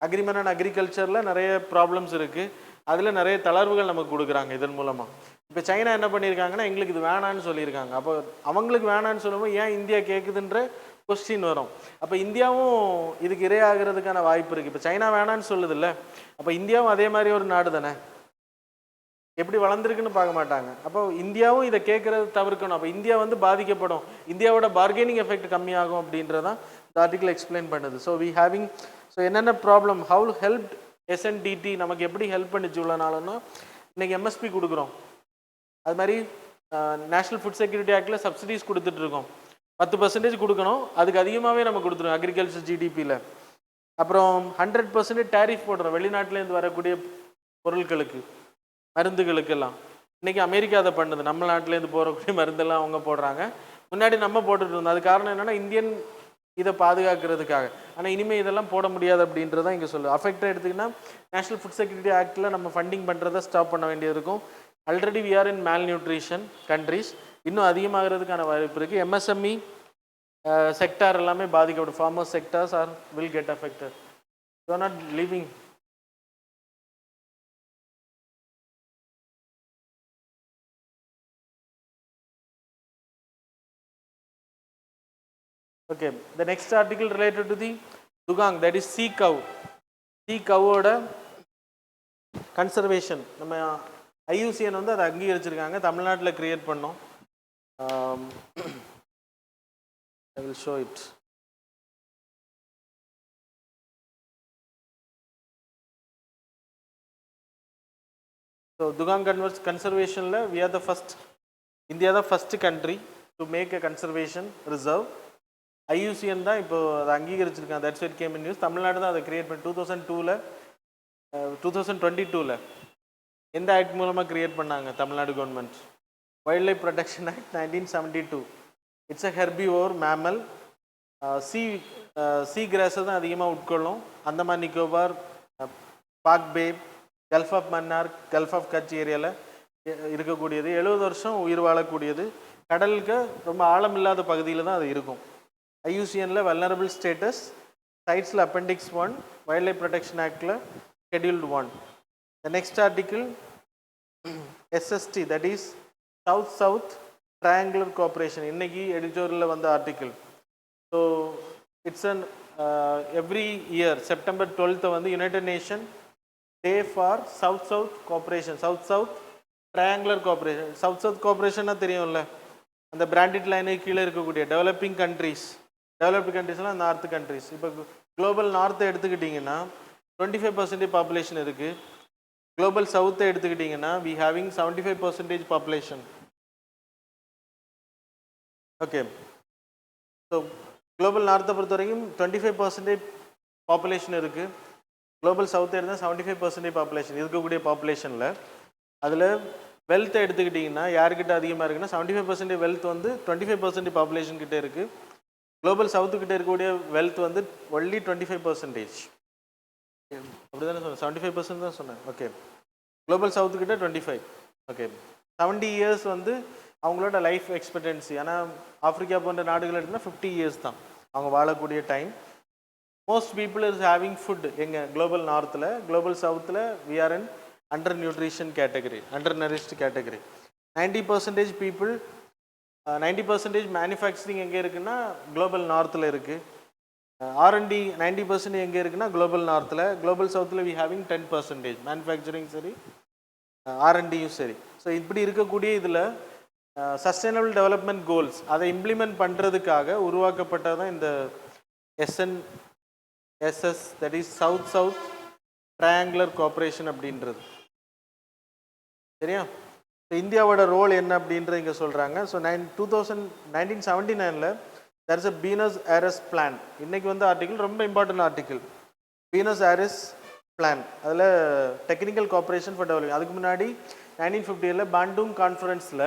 [SPEAKER 1] அக்ரிமெண்ட் அண்ட் அக்ரிகல்ச்சரில் நிறைய ப்ராப்ளம்ஸ் இருக்குது, அதில் நிறைய தளர்வுகள் நமக்கு கொடுக்குறாங்க இதன் மூலமாக. இப்போ சைனா என்ன பண்ணியிருக்காங்கன்னா எங்களுக்கு இது வேணான்னு சொல்லியிருக்காங்க. அப்போ அவங்களுக்கு வேணான்னு சொல்லும்போது ஏன் இந்தியா கேட்குதுன்ற கொஸ்டின் வரும். அப்போ இந்தியாவும் இதுக்கு இரையாகிறதுக்கான வாய்ப்பு இருக்குது. இப்போ சைனா வேணான்னு சொல்லுது இல்லை, அப்போ இந்தியாவும் அதே மாதிரி ஒரு நாடு தானே, எப்படி வளர்ந்துருக்குன்னு பார்க்க மாட்டாங்க. அப்போ இந்தியாவும் இதை கேட்குறது தவிர்க்கணும். அப்போ இந்தியா வந்து பாதிக்கப்படும், இந்தியாவோட பார்கெனிங் எஃபெக்ட் கம்மியாகும் அப்படின்றதான் இந்த ஆர்டிக்கிள் எக்ஸ்பிளைன் பண்ணுது. ஸோ என்னென்ன ப்ராப்ளம், ஹவு ஹெல்ப் எஸ்என்டிடி நமக்கு எப்படி ஹெல்ப் பண்ணிச்சு இவ்வளோ நாளுன்னா, இன்றைக்கி எம்எஸ்பி கொடுக்குறோம், அது மாதிரி நேஷ்னல் ஃபுட் செக்யூரிட்டி ஆக்டில் சப்சிடிஸ் கொடுத்துட்ருக்கோம். 10% கொடுக்கணும், அதுக்கு அதிகமாகவே நம்ம கொடுத்துருவோம் அக்ரிகல்ச்சர் ஜிடிபியில். அப்புறம் 100% டேரிஃப் போடுறோம் வெளிநாட்டிலேருந்து வரக்கூடிய பொருட்களுக்கு. மருந்துகளுக்கெல்லாம். இன்றைக்கி அமெரிக்கா அதை பண்ணுது, நம்ம நாட்டிலேருந்து போகக்கூடிய மருந்தெல்லாம் அவங்க போடுறாங்க. முன்னாடி நம்ம போட்டுட்டு இருந்தோம். அது காரணம் என்னென்னா இந்தியன் இதை பாதுகாக்கிறதுக்காக. ஆனால் இனிமேல் இதெல்லாம் போட முடியாது அப்படின்றதான் இங்கே சொல்லுது. அஃபெக்டாக எடுத்திங்கன்னா நேஷ்னல் ஃபுட் செக்யூரிட்டி ஆக்டில் நம்ம ஃபண்டிங் பண்ணுறதை ஸ்டாப் பண்ண வேண்டியது இருக்கும். ஆல்ரெடி வி ஆர் இன் மேல் நியூட்ரிஷன் கண்ட்ரிஸ், இன்னும் அதிகமாகிறதுக்கான வாய்ப்பு இருக்குது. எம்எஸ்எம்இ செக்டார் எல்லாமே பாதிக்கப்படும். Farmer sectors are will get affected. You are not living. Okay, the next article related to the dugong, that is sea cow. Sea cow oda conservation நம்ம IUCN வந்து அதை அங்கீகரிச்சிருக்காங்க. தமிழ்நாட்டில் create பண்ணோம். I will show it. So dugong conservation la we are the first, India the first country to make a conservation reserve. IUCN தான் இப்போ அதை அங்கீகரிச்சிருக்காங்க. That's it came in news. Tamil Nadu தான் அதை கிரியேட் பண்ணி 2022ல் எந்த ஆக்ட் மூலமாக கிரியேட் பண்ணாங்க Tamil Nadu government? Wild life protection act 1972. It's a herbivore mammal. Sea கிராஸை தான் அதிகமாக உட்கொள்ளும். Andaman Nicobar, Palk bay, gulf of Mannar, gulf of Kutch ஏரியாவில் இருக்கக்கூடியது. 70 வருஷம் உயிர் வாழக்கூடியது. கடலுக்கு ரொம்ப ஆழமில்லாத பகுதியில் தான் அது இருக்கும். IUCNல வல்னரபிள் ஸ்டேட்டஸ் சைட்ஸில் அப்பெண்டிக்ஸ் 1, வைல்ட் லைஃப் ப்ரொடெக்ஷன் ஆக்டில் scheduled 1. The next article SST, that is South South Triangular Cooperation. இன்னைக்கு எடிட்டோரியலில் வந்த article. So it's an every year September 12th வந்து United Nation day for south south cooperation, south south triangular cooperation. South south கோஆப்ரேஷன்னா தெரியும்ல, அந்த Brandt லைனுக்கு கீழே இருக்கக்கூடிய டெவலப்பிங் கண்ட்ரீஸ், டெவலப்டு கண்ட்ரீஸ்லாம் நார்த் கண்ட்ரீஸ். இப்போ குளோபல் நார்த்தை எடுத்துக்கிட்டிங்கன்னா 25% பாப்புலேஷன் இருக்குது. குளோபல் சவுத்தை எடுத்துக்கிட்டிங்கன்னா we having 75% population. Okay, so global நார்த்தை பொறுத்த வரைக்கும் 25% பாப்புலேஷன் இருக்குது. குளோபல் சவுத்தை எடுத்தால் 75% பாப்புலேஷன் இருக்கக்கூடிய பாப்புலேஷனில். அதில் வெல்த்தை எடுத்துக்கிட்டிங்கன்னா யார்கிட்ட அதிகமாக இருக்குன்னா 75% வெல்த் வந்து 25% பாப்புலேஷன் கிட்டே இருக்குது. குளோபல் சவுத்துக்கிட்ட இருக்கக்கூடிய வெல்த் வந்து ஒன்லி 25%. அப்படி தானே சொன்னேன், 75% தான் சொன்னேன். ஓகே, குளோபல் சவுத்துக்கிட்ட 25. ஓகே, 70 இயர்ஸ் வந்து அவங்களோட லைஃப் எக்ஸ்பெக்டன்சி. ஆனால் ஆஃப்ரிக்கா போன்ற நாடுகள் எடுத்தால் 50 இயர்ஸ் தான் அவங்க வாழக்கூடிய time. Most people is having food எங்கே? குளோபல் நார்த்தில். குளோபல் சவுத்தில் we are in under nutrition category, under nourished category. 90% people, 90% manufacturing எங்கே இருக்குன்னா குளோபல் நார்த்தில் இருக்குது. R&D 90% எங்கே இருக்குன்னா குளோபல் நார்த்தில். குளோபல் சவுத்தில் வி ஹேவிங் 10% மேனுஃபேக்சரிங் சரி, R&Dயும் சரி. ஸோ இப்படி இருக்கக்கூடிய இதில் சஸ்டைனபிள் டெவலப்மெண்ட் கோல்ஸ் அதை இம்ப்ளிமெண்ட் பண்ணுறதுக்காக உருவாக்கப்பட்டது தான் இந்த SNSS, that is south south triangular cooperation அப்படின்றது. சரியா? இந்தியாவோட ரோல் என்ன அப்படின்றது இங்கே சொல்கிறாங்க. ஸோ 1979ல் there is a Buenos Aires plan. இன்றைக்கி வந்து ஆர்டிக்கிள் ரொம்ப important article, Buenos Aires plan. அதில் டெக்னிக்கல் கோஆப்ரேஷன் ஃபார் டெவலப்மெண்ட். அதுக்கு முன்னாடி 1950ல் பாண்டூங் கான்ஃபரன்ஸில்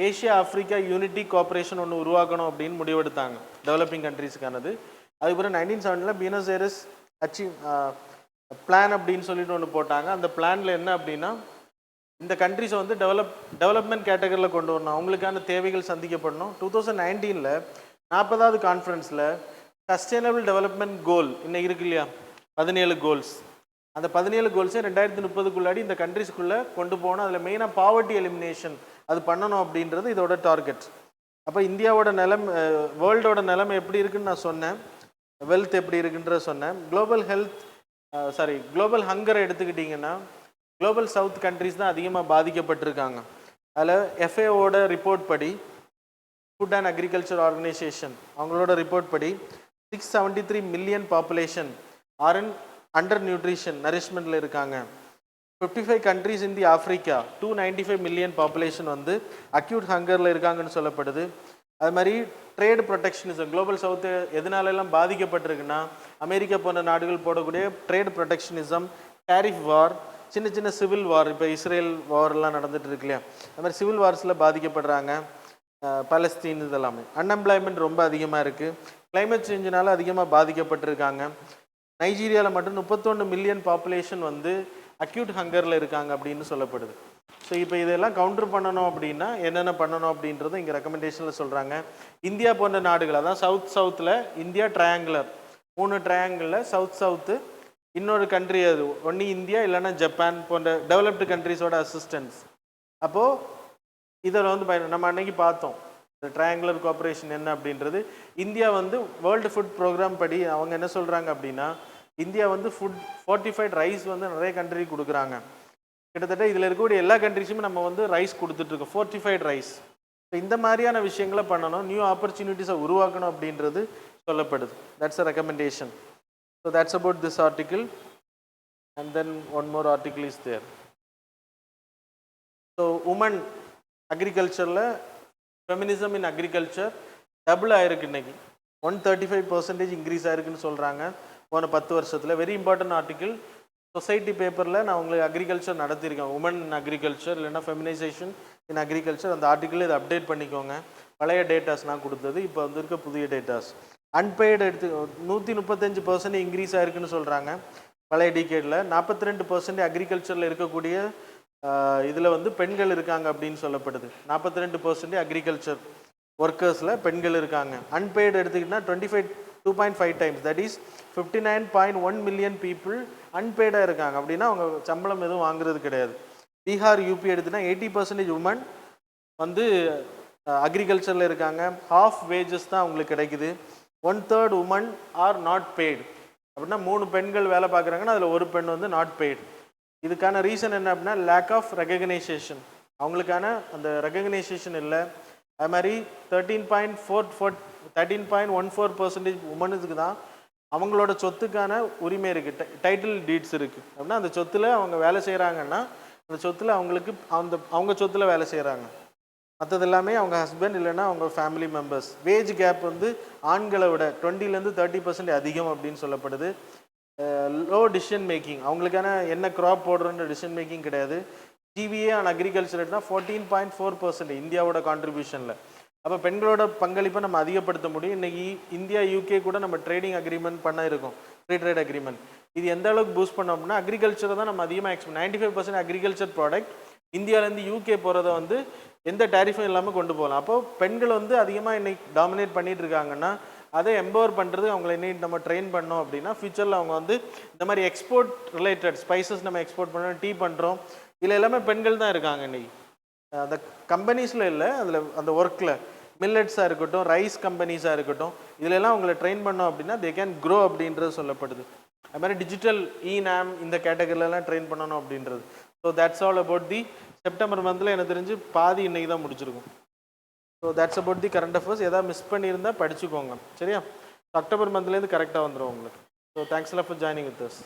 [SPEAKER 1] ஏஷியா ஆஃப்ரிக்கா யூனிட்டி கோஆப்ரேஷன் ஒன்று உருவாக்கணும் அப்படின்னு முடிவெடுத்தாங்க, டெவலப்பிங் கண்ட்ரீஸுக்கானது. அதுக்கப்புறம் 1970ல் Buenos Aires பிளான் அப்படின்னு சொல்லிட்டு ஒன்று போட்டாங்க. அந்த பிளானில் என்ன அப்படின்னா இந்த கண்ட்ரிஸை வந்து டெவலப்மெண்ட் கேட்டகரியில் கொண்டு வரணும், அவங்களுக்கான தேவைகள் சந்திக்கப்படணும். 2019ல் 40வது கான்ஃபரன்ஸில் சஸ்டைனபிள் டெவலப்மெண்ட் கோல் இன்னும் இருக்கு இல்லையா, 17 கோல்ஸ். அந்த 17 கோல்ஸை 2030க்குள்ளாடி இந்த கண்ட்ரிஸ்குள்ளே கொண்டு போகணும். அதில் மெயினாக பாவர்ட்டி எலிமினேஷன் அது பண்ணணும் அப்படின்றது இதோட டார்கெட். அப்போ இந்தியாவோட வேர்ல்டோட நிலைமை எப்படி இருக்குன்னு நான் சொன்னேன், வெல்த் எப்படி இருக்குன்ற சொன்னேன். குளோபல் ஹங்கரை எடுத்துக்கிட்டிங்கன்னா குளோபல் சவுத் கண்ட்ரிஸ் தான் அதிகமாக பாதிக்கப்பட்டிருக்காங்க. அதில் FAOட ரிப்போர்ட் படி, ஃபுட் அண்ட் அக்ரிகல்ச்சர் ஆர்கனைசேஷன் அவங்களோட ரிப்போர்ட் படி 673 million population are in under nutrition நரிஷ்மெண்ட்டில் இருக்காங்க. 55 countries in the Africa 295 million population வந்து அக்யூட் ஹங்கரில் இருக்காங்கன்னு சொல்லப்படுது. அது மாதிரி ட்ரேட் ப்ரொடெக்ஷனிசம், குளோபல் சவுத்து எதனாலெல்லாம் பாதிக்கப்பட்டிருக்குன்னா அமெரிக்கா போன்ற நாடுகள் போடக்கூடிய ட்ரேட் ப்ரொடெக்ஷனிசம், டேரிஃப் வார், சின்ன சின்ன சிவில் வார், இப்போ இஸ்ரேல் வார்லாம் நடந்துட்டு இருக்கு இல்லையா, அது மாதிரி சிவில் வார்ஸில் பாதிக்கப்படுறாங்க. பாலஸ்தீன் இதெல்லாமே. அன்எம்ப்ளாய்மெண்ட் ரொம்ப அதிகமாக இருக்குது. கிளைமேட் சேஞ்சினால் அதிகமாக பாதிக்கப்பட்டிருக்காங்க. நைஜீரியாவில் மட்டும் 31 மில்லியன் பாப்புலேஷன் வந்து அக்யூட் ஹங்கரில் இருக்காங்க அப்படின்னு சொல்லப்படுது. ஸோ இப்போ இதெல்லாம் கவுண்டர் பண்ணணும் அப்படின்னா என்னென்ன பண்ணணும் அப்படின்றத இங்கே ரெக்கமெண்டேஷனில் சொல்கிறாங்க. இந்தியா போன்ற நாடுகள், அதான் சவுத்தில் இந்தியா ட்ரையாங்குலர், 3 ட்ரையாங்கிளில் சவுத்து, இன்னொரு கண்ட்ரி அது ஒன்று இந்தியா இல்லைன்னா ஜப்பான் போன்ற டெவலப்டு கண்ட்ரிஸோட அசிஸ்டன்ஸ். அப்போது இதில் வந்து நம்ம அன்னைக்கு பார்த்தோம் ட்ரையாங்குலர் கோஆப்ரேஷன் என்ன அப்படின்றது. இந்தியா வந்து வேர்ல்டு ஃபுட் ப்ரோக்ராம் படி அவங்க என்ன சொல்கிறாங்க அப்படின்னா, இந்தியா வந்து ஃபுட் ஃபோர்ட்டிஃபைட் ரைஸ் வந்து நிறைய கண்ட்ரி கொடுக்குறாங்க. கிட்டத்தட்ட இதில் இருக்கக்கூடிய எல்லா கண்ட்ரிஸுமே நம்ம வந்து ரைஸ் கொடுத்துட்ருக்கோம், ஃபோர்ட்டிஃபைட் ரைஸ். ஸோ இந்த மாதிரியான விஷயங்களை பண்ணணும், நியூ ஆப்பர்ச்சுனிட்டிஸை உருவாக்கணும் அப்படின்றது சொல்லப்படுது. That's a recommendation. So that's about this article. And then one more article is there. So woman அக்ரிகல்ச்சரில் ஃபெமினிசம் இன் அக்ரிகல்ச்சர் டபுள் ஆயிருக்கு. இன்னைக்கு 135% இன்க்ரீஸ் ஆயிருக்குன்னு சொல்கிறாங்க போன 10 வருஷத்தில். Very important article. சொசைட்டி பேப்பரில் நான் உங்களுக்கு அக்ரிகல்ச்சர் நடத்தியிருக்கேன், உமன் இன் அக்ரிகல்ச்சர் இல்லைன்னா ஃபெமினைசேஷன் இன் அக்ரிகல்ச்சர். அந்த ஆர்டிக்கிள் இதை அப்டேட் பண்ணிக்கோங்க. பழைய டேட்டாஸ் நான் கொடுத்தது, இப்போ வந்திருக்க புதிய டேட்டாஸ். அன்பெய்டு எடுத்து 135% இன்க்ரீஸ் ஆயிருக்குன்னு சொல்கிறாங்க பழைய டிகேடில். 42% அக்ரிகல்ச்சரில் இருக்கக்கூடிய இதில் வந்து பெண்கள் இருக்காங்க அப்படின்னு சொல்லப்படுது. 42% அக்ரிகல்ச்சர் ஒர்க்கர்ஸில் பெண்கள் இருக்காங்க. அன்பெய்டு எடுத்துக்கிட்டால் 2.5 times, that is 59.1 million people அன்பெய்டாக இருக்காங்க. அப்படின்னா அவங்க சம்பளம் எதுவும் வாங்குறது கிடையாது. பீகார், யூபி எடுத்துனா 80% உமன் வந்து அக்ரிகல்ச்சரில் இருக்காங்க. ஹாஃப் வேஜஸ் தான் அவங்களுக்கு கிடைக்குது. 1/3 உமன் ஆர் நாட் பெய்டு. அப்படின்னா 3 பெண்கள் வேலை பார்க்குறாங்கன்னா அதில் ஒரு பெண் வந்து நாட் பெய்டு. இதுக்கான ரீசன் என்ன அப்படின்னா லேக் ஆஃப் ரெகக்னைசேஷன், அவங்களுக்கான அந்த ரெகக்னைசேஷன் இல்லை. அது மாதிரி 13.14% உமனுக்கு தான் அவங்களோட சொத்துக்கான உரிமை இருக்குது, டைட்டில் டீட்ஸ் இருக்குது. அப்படின்னா அந்த சொத்தில் அவங்க வேலை செய்கிறாங்கன்னா அந்த சொத்தில் அவங்களுக்கு அவங்க சொத்தில் வேலை செய்கிறாங்க. மற்றது எல்லாமே அவங்க ஹஸ்பண்ட் இல்லைன்னா அவங்க ஃபேமிலி மெம்பர்ஸ். வேஜ் கேப் வந்து ஆண்களை விட 20-30% அதிகம் அப்படின்னு சொல்லப்படுது. லோ டிசிஷன் மேக்கிங், அவங்களுக்கான என்ன க்ராப் போடுறன்ற டிசிஷன் மேக்கிங் கிடையாது. ஜிவிஏ ஆன் அக்ரிகல்ச்சர் எடுத்தால் 14.4% இந்தியாவோட கான்ட்ரிபியூஷனில். அப்போ பெண்களோட பங்களிப்பை நம்ம அதிகப்படுத்த முடியும். இன்றைக்கி இந்தியா யூகே கூட நம்ம ட்ரேடிங் அக்ரிமெண்ட் பண்ண இருக்கோம், ஃப்ரீ ட்ரேட் அக்ரிமெண்ட். இது எந்த அளவுக்கு பூஸ்ட் பண்ணோம் அப்படின்னா அக்ரிகல்ச்சரை தான் நம்ம அதிகமாக 95% அக்ரிகல்ச்சர் ப்ராடக்ட் இந்தியாவிலேருந்து யூகே போகிறத வந்து எந்த டேரிஃபும் இல்லாமல் கொண்டு போகலாம். அப்போது பெண்கள் வந்து அதிகமாக இன்னைக்கு டாமினேட் பண்ணிட்டு இருக்காங்கன்னா அதை எம்பவர் பண்ணுறது அவங்கள இன்னைக்கு நம்ம ட்ரெயின் பண்ணோம் அப்படின்னா ஃபியூச்சரில் அவங்க வந்து இந்த மாதிரி எக்ஸ்போர்ட் ரிலேட்டட் ஸ்பைசஸ் நம்ம எக்ஸ்போர்ட் பண்ணுறோம், டீ பண்ணுறோம், இதில் எல்லாமே பெண்கள் தான் இருக்காங்க இன்னைக்கு. அந்த கம்பெனிஸில் இல்லை, அதில் அந்த ஒர்க்கில் மில்லட்ஸாக இருக்கட்டும், ரைஸ் கம்பெனிஸாக இருக்கட்டும், இதிலெல்லாம் அவங்கள ட்ரெயின் பண்ணோம் அப்படின்னா தே கேன் க்ரோ அப்படின்றது சொல்லப்படுது. அது மாதிரி டிஜிட்டல் நாம் இந்த கேட்டகரியிலலாம் ட்ரெயின் பண்ணணும் அப்படின்றது. So that's all about the September மந்தில் எனக்கு தெரிஞ்சு பாதி இன்னைக்கு தான் முடிச்சிருக்கும். So that's about the current affairs. எதாவது மிஸ் பண்ணியிருந்தால் படிச்சுக்கோங்க, சரியா? அக்டோபர் மந்த்லேருந்து கரெக்டாக வந்துடும் உங்களுக்கு. ஸோ தேங்க்ஸ் எல்லாம் ஃபார் ஜாயினிங் வித் அஸ்.